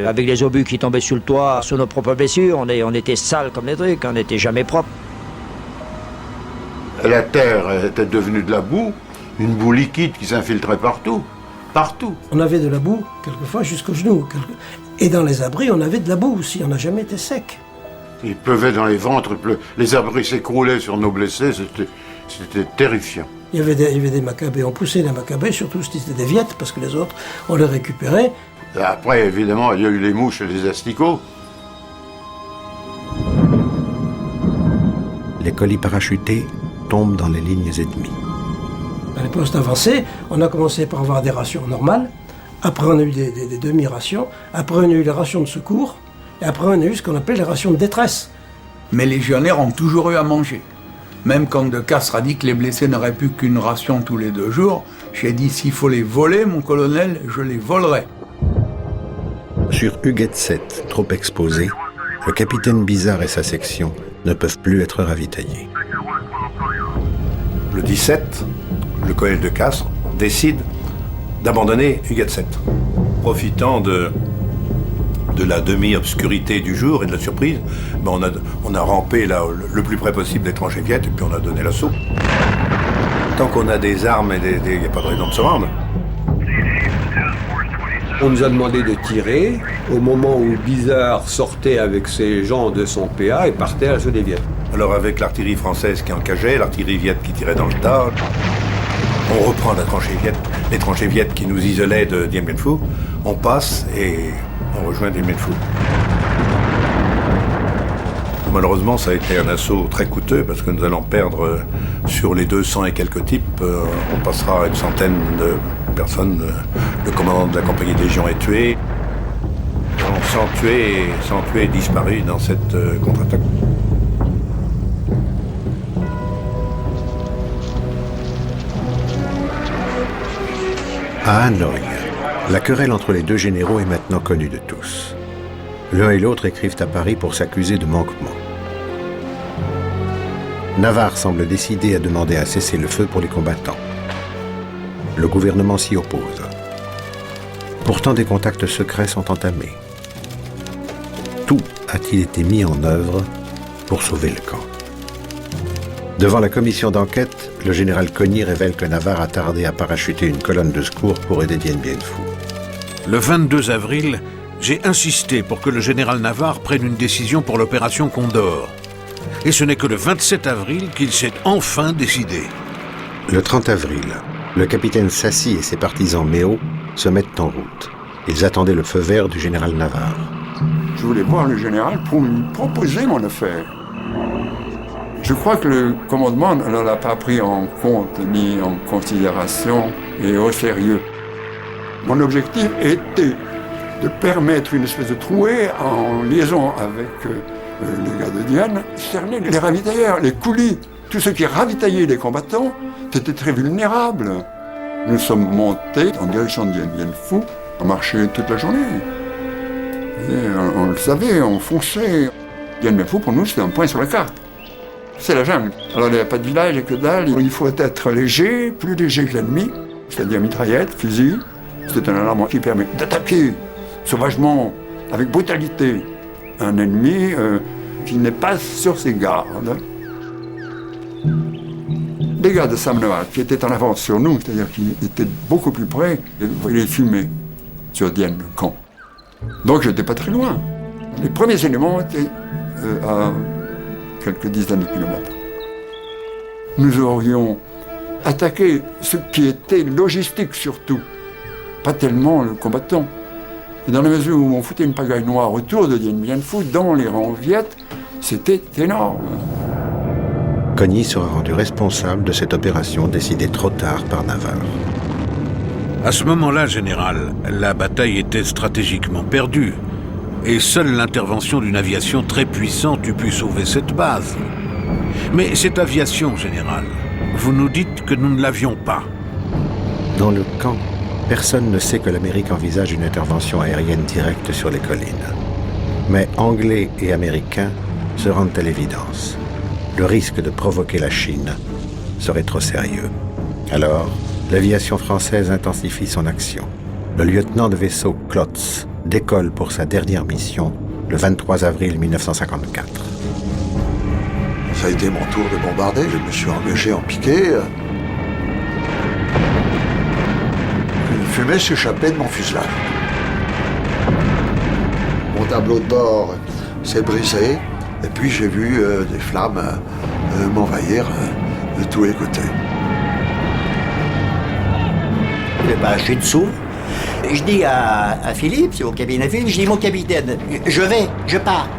avec les obus qui tombaient sur le toit, sous nos propres blessures. On était sales comme des trucs, on n'était jamais propre. La terre était devenue de la boue, une boue liquide qui s'infiltrait partout. Partout. On avait de la boue, quelquefois jusqu'aux genoux. Et dans les abris, on avait de la boue aussi, on n'a jamais été sec. Il pleuvait dans les ventres, les abris s'écroulaient sur nos blessés, c'était terrifiant. Il y avait des macabées, on poussait les macabées, surtout si c'était des viettes, parce que les autres, on les récupérait. Et après, évidemment, il y a eu les mouches et les asticots. Les colis parachutés tombent dans les lignes ennemies. Dans les postes avancés, on a commencé par avoir des rations normales, après on a eu des demi-rations, après on a eu les rations de secours, et après on a eu ce qu'on appelle les rations de détresse. Mais les légionnaires ont toujours eu à manger. Même quand De Castries a dit que les blessés n'auraient plus qu'une ration tous les 2 jours, j'ai dit s'il faut les voler, mon colonel, je les volerai. Sur Huguette 7, trop exposé, le capitaine Bizarre et sa section ne peuvent plus être ravitaillés. Le 17, le colonel De Castries décide d'abandonner Huguette 7, profitant de la demi-obscurité du jour et de la surprise. On a rampé là, le plus près possible des tranchées viettes et puis on a donné l'assaut. Tant qu'on a des armes, il n'y a pas de raison de se rendre. On nous a demandé de tirer au moment où Bizarre sortait avec ses gens de son PA et partait à l'assaut des Viettes. Alors avec l'artillerie française qui encageait, l'artillerie viette qui tirait dans le tas, on reprend la tranchée viette, les tranchées viettes qui nous isolaient de Dien Bien Phu, on passe et on rejoint Dien Bien Phu. Malheureusement, ça a été un assaut très coûteux parce que nous allons perdre sur les 200 et quelques types, on passera à une centaine de personnes. Le commandant de la compagnie de Légion est tué. 100 tués et disparus dans cette contre-attaque. À Hanoï, la querelle entre les 2 généraux est maintenant connue de tous. L'un et l'autre écrivent à Paris pour s'accuser de manquement. Navarre semble décidé à demander un cessez-le-feu pour les combattants. Le gouvernement s'y oppose. Pourtant, des contacts secrets sont entamés. Tout a-t-il été mis en œuvre pour sauver le camp? Devant la commission d'enquête, le général Cogny révèle que Navarre a tardé à parachuter une colonne de secours pour aider Dien Bien Phu. Le 22 avril, j'ai insisté pour que le général Navarre prenne une décision pour l'opération Condor. Et ce n'est que le 27 avril qu'il s'est enfin décidé. Le 30 avril, le capitaine Sassy et ses partisans Méo se mettent en route. Ils attendaient le feu vert du général Navarre. Je voulais voir le général pour me proposer mon affaire. Je crois que le commandement ne l'a pas pris en compte ni en considération et au sérieux. Mon objectif était de permettre une espèce de trouée en liaison avec les gars de Diane, cerner les ravitailleurs, les coulis. Tous ceux qui ravitaillaient les combattants étaient très vulnérables. Nous sommes montés en direction de Dien Bien Phu, on marchait toute la journée. Et on le savait, on fonçait. Dien Bien Phu, pour nous, c'était un point sur la carte. C'est la jungle. Alors il n'y a pas de village et que dalle. Il faut être léger, plus léger que l'ennemi, c'est-à-dire mitraillette, fusil. C'est un arme qui permet d'attaquer sauvagement, avec brutalité, un ennemi qui n'est pas sur ses gardes. Les gars de Samnoa, qui étaient en avance sur nous, c'est-à-dire qui étaient beaucoup plus près, ils voyaient fumer sur Dien, le camp. Donc je n'étais pas très loin. Les premiers éléments étaient à quelques dizaines de kilomètres. Nous aurions attaqué ce qui était logistique surtout, pas tellement le combattant. Et dans la mesure où on foutait une pagaille noire autour de Dien Bien Phu, dans les rangs viettes, c'était énorme. Cogny sera rendu responsable de cette opération décidée trop tard par Navarre. À ce moment-là, général, la bataille était stratégiquement perdue. Et seule l'intervention d'une aviation très puissante eût pu sauver cette base. Mais cette aviation, général, vous nous dites que nous ne l'avions pas. Dans le camp, personne ne sait que l'Amérique envisage une intervention aérienne directe sur les collines. Mais Anglais et Américains se rendent à l'évidence. Le risque de provoquer la Chine serait trop sérieux. Alors, l'aviation française intensifie son action. Le lieutenant de vaisseau Klotz décolle pour sa dernière mission le 23 avril 1954. Ça a été mon tour de bombarder. Je me suis engagé en piqué. Une fumée s'échappait de mon fuselage. Mon tableau de bord s'est brisé. Et puis j'ai vu des flammes m'envahir de tous les côtés. Le parachute s'ouvre. Je dis à Philippe, c'est au cabinet Philippe, je dis mon capitaine, je pars.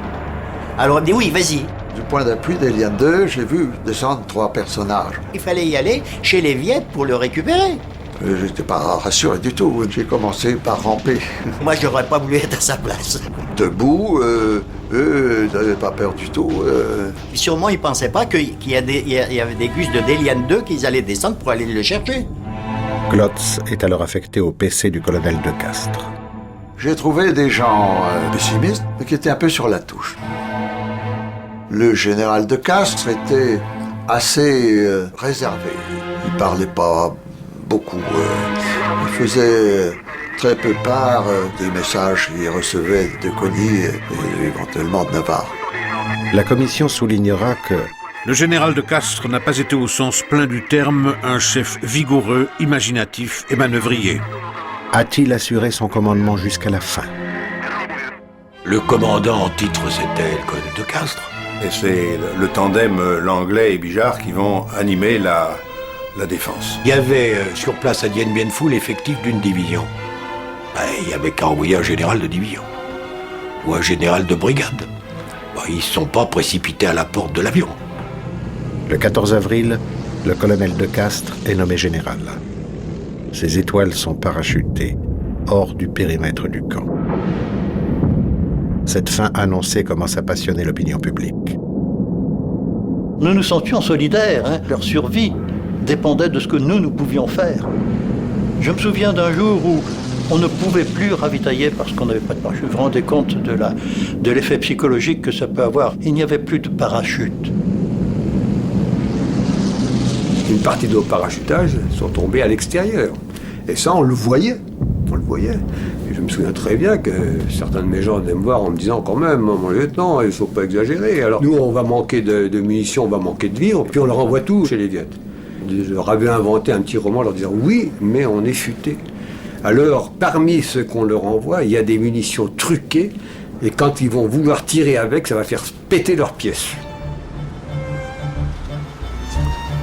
Alors il me dit oui, vas-y. Du point d'appui d'Eliane 2, j'ai vu descendre 3 personnages. Il fallait y aller chez les Viettes pour le récupérer. J'étais pas rassuré du tout. J'ai commencé par ramper. Moi, j'aurais pas voulu être à sa place. Debout, eux n'avaient pas peur du tout. Sûrement, ils pensaient pas qu'il y avait des gus de Deliane 2 qu'ils allaient descendre pour aller le chercher. Klotz est alors affecté au PC du colonel de Castres. J'ai trouvé des gens pessimistes, mais qui étaient un peu sur la touche. Le général de Castres était assez réservé. Il parlait pas beaucoup. Il faisait très peu part des messages qu'il recevait de Cogny et éventuellement de Navarre. La commission soulignera que le général de Castres n'a pas été au sens plein du terme un chef vigoureux, imaginatif et manœuvrier. A-t-il assuré son commandement jusqu'à la fin? Le commandant en titre, c'était le colonel de Castres. Et c'est le tandem Langlais et Bijard qui vont animer la défense. Il y avait sur place à Dien Bien Phu l'effectif d'une division. Il n'y avait qu'à envoyer un général de division. Ou un général de brigade. Ils ne sont pas précipités à la porte de l'avion. Le 14 avril, le colonel de Castres est nommé général. Ses étoiles sont parachutées hors du périmètre du camp. Cette fin annoncée commence à passionner l'opinion publique. Nous nous sentions solidaires, Leur survie dépendait de ce que nous pouvions faire. Je me souviens d'un jour où on ne pouvait plus ravitailler parce qu'on n'avait pas de parachute. Vous vous rendez compte de l'effet psychologique que ça peut avoir. Il n'y avait plus de parachute. Une partie de nos parachutages sont tombés à l'extérieur. Et ça, on le voyait. On le voyait. Et je me souviens très bien que certains de mes gens venaient me voir en me disant quand même, mon lieutenant, il ne faut pas exagérer. Alors nous, on va manquer de munitions, on va manquer de vivres, puis on leur envoie tout chez les Viettes. Je leur avais inventé un petit roman en leur disant oui, mais on est futé. Alors, parmi ceux qu'on leur envoie, il y a des munitions truquées, et quand ils vont vouloir tirer avec, ça va faire péter leurs pièces.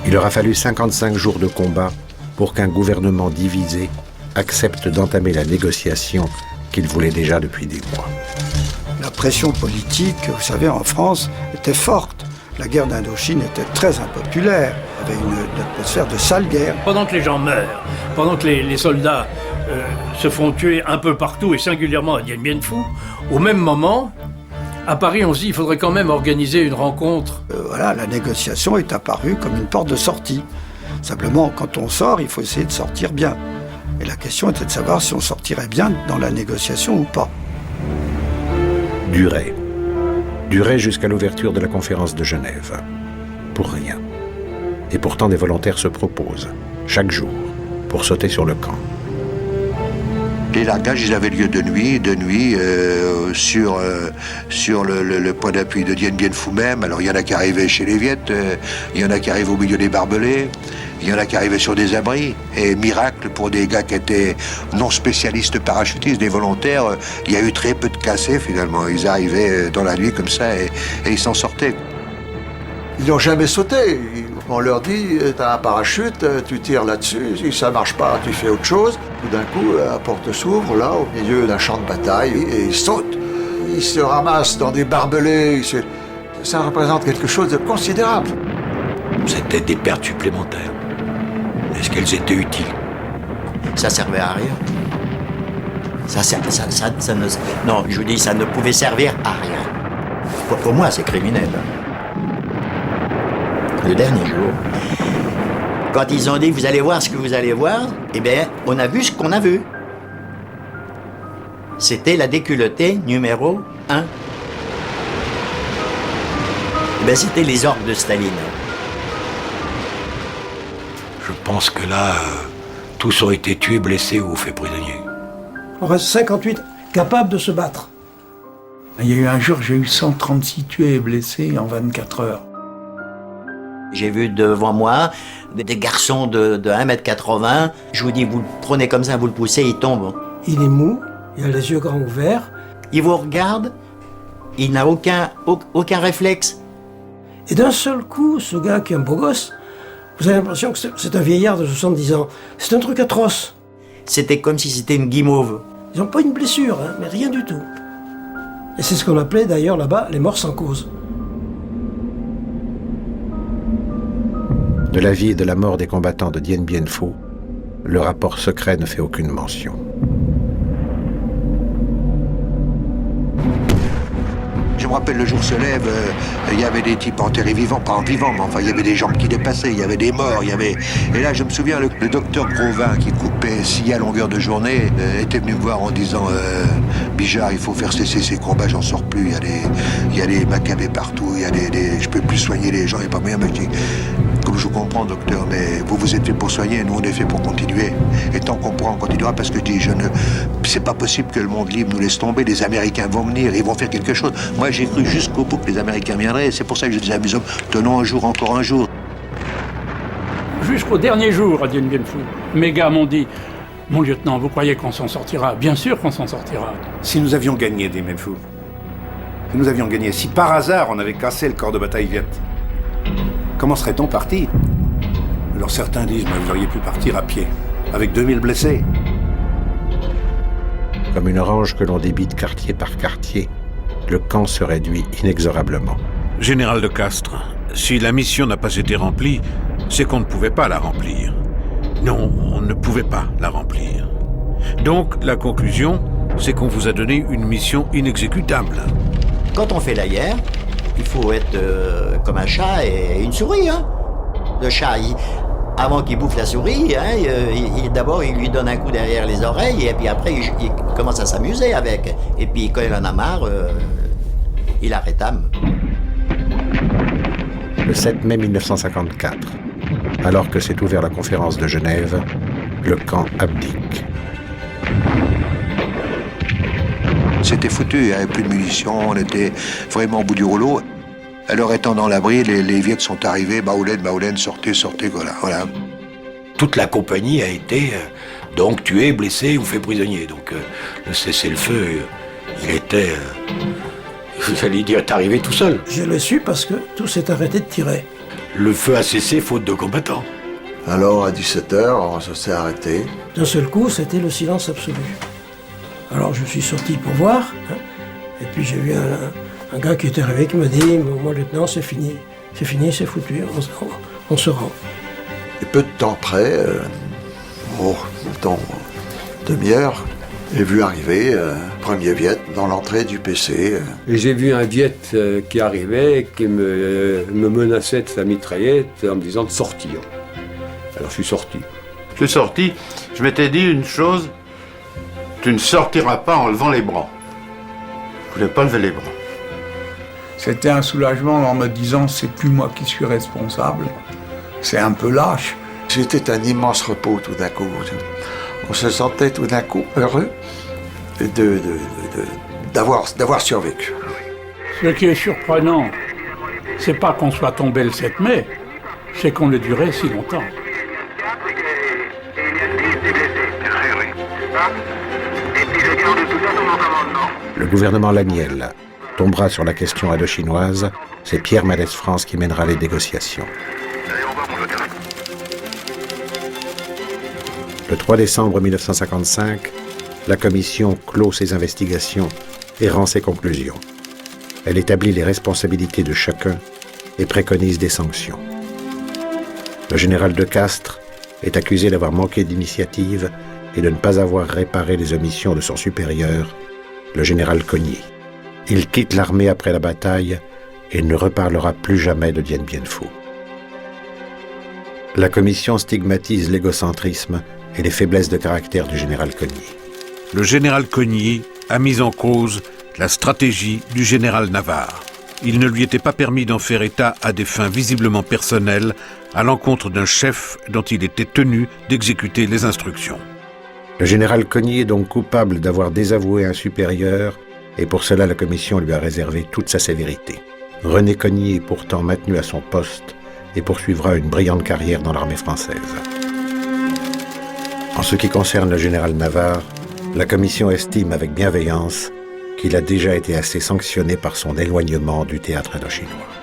Il aura fallu 55 jours de combat pour qu'un gouvernement divisé accepte d'entamer la négociation qu'il voulait déjà depuis des mois. La pression politique, vous savez, en France, était forte. La guerre d'Indochine était très impopulaire. Il y avait une atmosphère de sale guerre. Pendant que les gens meurent, pendant que les soldats se font tuer un peu partout et singulièrement à Dien Bien Phu, au même moment, à Paris, on se dit qu'il faudrait quand même organiser une rencontre. Voilà, la négociation est apparue comme une porte de sortie. Simplement, quand on sort, il faut essayer de sortir bien. Et la question était de savoir si on sortirait bien dans la négociation ou pas. Durait jusqu'à l'ouverture de la conférence de Genève. Pour rien. Et pourtant, des volontaires se proposent, chaque jour, pour sauter sur le camp. Les largages, ils avaient lieu de nuit sur le point d'appui de Dien Bien Phu même. Alors il y en a qui arrivaient chez les Viettes, il y en a qui arrivaient au milieu des barbelés, il y en a qui arrivaient sur des abris. Et miracle, pour des gars qui étaient non spécialistes parachutistes, des volontaires, il y a eu très peu de cassés finalement. Ils arrivaient dans la nuit comme ça et ils s'en sortaient. Ils n'ont jamais sauté. On leur dit, t'as un parachute, tu tires là-dessus, si ça marche pas, tu fais autre chose. Tout d'un coup, la porte s'ouvre, là, au milieu d'un champ de bataille, et ils sautent. Ils se ramassent dans des barbelés. Ça représente quelque chose de considérable. C'était des pertes supplémentaires. Est-ce qu'elles étaient utiles? Ça servait à rien. Non, je vous dis, ça ne pouvait servir à rien. Pour moi, c'est criminel. Le dernier jour, quand ils ont dit « vous allez voir ce que vous allez voir », eh bien, on a vu ce qu'on a vu. C'était la déculottée numéro 1. Eh bien, c'était les ordres de Staline. Je pense que là, tous ont été tués, blessés ou faits prisonniers. On reste 58 capables de se battre. Il y a eu un jour, j'ai eu 136 tués et blessés en 24 heures. J'ai vu devant moi des garçons de 1m80. Je vous dis, vous le prenez comme ça, vous le poussez, il tombe. Il est mou, il a les yeux grands ouverts. Il vous regarde, il n'a aucun réflexe. Et d'un seul coup, ce gars qui est un beau gosse, vous avez l'impression que c'est un vieillard de 70 ans. C'est un truc atroce. C'était comme si c'était une guimauve. Ils n'ont pas une blessure, hein, mais rien du tout. Et c'est ce qu'on appelait d'ailleurs là-bas les morts sans cause. De la vie et de la mort des combattants de Dien Bien Phu, le rapport secret ne fait aucune mention. Je me rappelle, le jour se lève, il y avait des types enterrés vivants, pas en vivant, mais enfin, il y avait des jambes qui dépassaient, il y avait des morts, il y avait... Et là, je me souviens, le docteur Grovin, qui coupait scie à longueur de journée, était venu me voir en disant « Bijard, il faut faire cesser ces combats, j'en sors plus, il y a des macabées partout, il y a je peux plus soigner les gens, il n'y a pas moyen. » Mais je dis, comme je vous comprends, docteur, mais vous êtes fait pour soigner, nous, on est fait pour continuer. Et tant qu'on pourra, on continuera, parce que je dis, c'est pas possible que le monde libre nous laisse tomber, les Américains vont venir, ils vont faire quelque chose. Moi, j'ai cru jusqu'au bout que les Américains viendraient, et c'est pour ça que je disais à mes hommes, tenons un jour, encore un jour. Jusqu'au dernier jour à Dien Bien Phu, mes gars m'ont dit « Mon lieutenant, vous croyez qu'on s'en sortira ?» Bien sûr qu'on s'en sortira. Si nous avions gagné Dien Bien Phu, si nous avions gagné, si par hasard on avait cassé le corps de bataille Viet, comment serait-on parti? Alors certains disent, mais vous auriez pu partir à pied, avec 2000 blessés. Comme une orange que l'on débite quartier par quartier, le camp se réduit inexorablement. Général de Castres, si la mission n'a pas été remplie, c'est qu'on ne pouvait pas la remplir. Non, on ne pouvait pas la remplir. Donc, la conclusion, c'est qu'on vous a donné une mission inexécutable. Quand on fait la guerre, il faut être comme un chat et une souris. Hein. Le chat, avant qu'il bouffe la souris, hein, d'abord il lui donne un coup derrière les oreilles et puis après il commence à s'amuser avec. Et puis quand il en a marre, il arrête âme. Le 7 mai 1954, alors que s'est ouverte la conférence de Genève, le camp abdique. C'était foutu, il n'y avait plus de munitions, on était vraiment au bout du rouleau. Alors étant dans l'abri, les Viets sont arrivés, Baoulène, sortez, voilà. Toute la compagnie a été donc tuée, blessée ou fait prisonnier. Donc le cessez-le-feu, il était, j'allais dire, est arrivé tout seul. Je l'ai su parce que tout s'est arrêté de tirer. Le feu a cessé faute de combattants. Alors à 17h, ça s'est arrêté. D'un seul coup, c'était le silence absolu. Alors je suis sorti pour voir, hein, et puis j'ai vu un gars qui était arrivé qui m'a dit « Mon lieutenant, c'est fini, c'est foutu, on se rend. » Et peu de temps après, demi-heure, j'ai vu arriver premier Viet dans l'entrée du PC. Et j'ai vu un Viet qui arrivait, qui me menaçait de sa mitraillette en me disant de sortir. Alors je suis sorti. Je suis sorti, je m'étais dit une chose, tu ne sortiras pas en levant les bras. Je voulais pas lever les bras. C'était un soulagement en me disant c'est plus moi qui suis responsable. C'est un peu lâche. C'était un immense repos tout d'un coup. On se sentait tout d'un coup heureux d'avoir survécu. Ce qui est surprenant, c'est pas qu'on soit tombé le 7 mai, c'est qu'on ait duré si longtemps. Le gouvernement Laniel tombera sur la question indochinoise, c'est Pierre Mendès France qui mènera les négociations. Le 3 décembre 1955, la commission clôt ses investigations et rend ses conclusions. Elle établit les responsabilités de chacun et préconise des sanctions. Le général de Castres est accusé d'avoir manqué d'initiative et de ne pas avoir réparé les omissions de son supérieur, le général Cogny. Il quitte l'armée après la bataille et ne reparlera plus jamais de Dien Bien Phu. La commission stigmatise l'égocentrisme et les faiblesses de caractère du général Cogny. Le général Cogny a mis en cause la stratégie du général Navarre. Il ne lui était pas permis d'en faire état à des fins visiblement personnelles à l'encontre d'un chef dont il était tenu d'exécuter les instructions. Le général Cogny est donc coupable d'avoir désavoué un supérieur et pour cela la commission lui a réservé toute sa sévérité. René Cogny est pourtant maintenu à son poste et poursuivra une brillante carrière dans l'armée française. En ce qui concerne le général Navarre, la commission estime avec bienveillance qu'il a déjà été assez sanctionné par son éloignement du théâtre indochinois.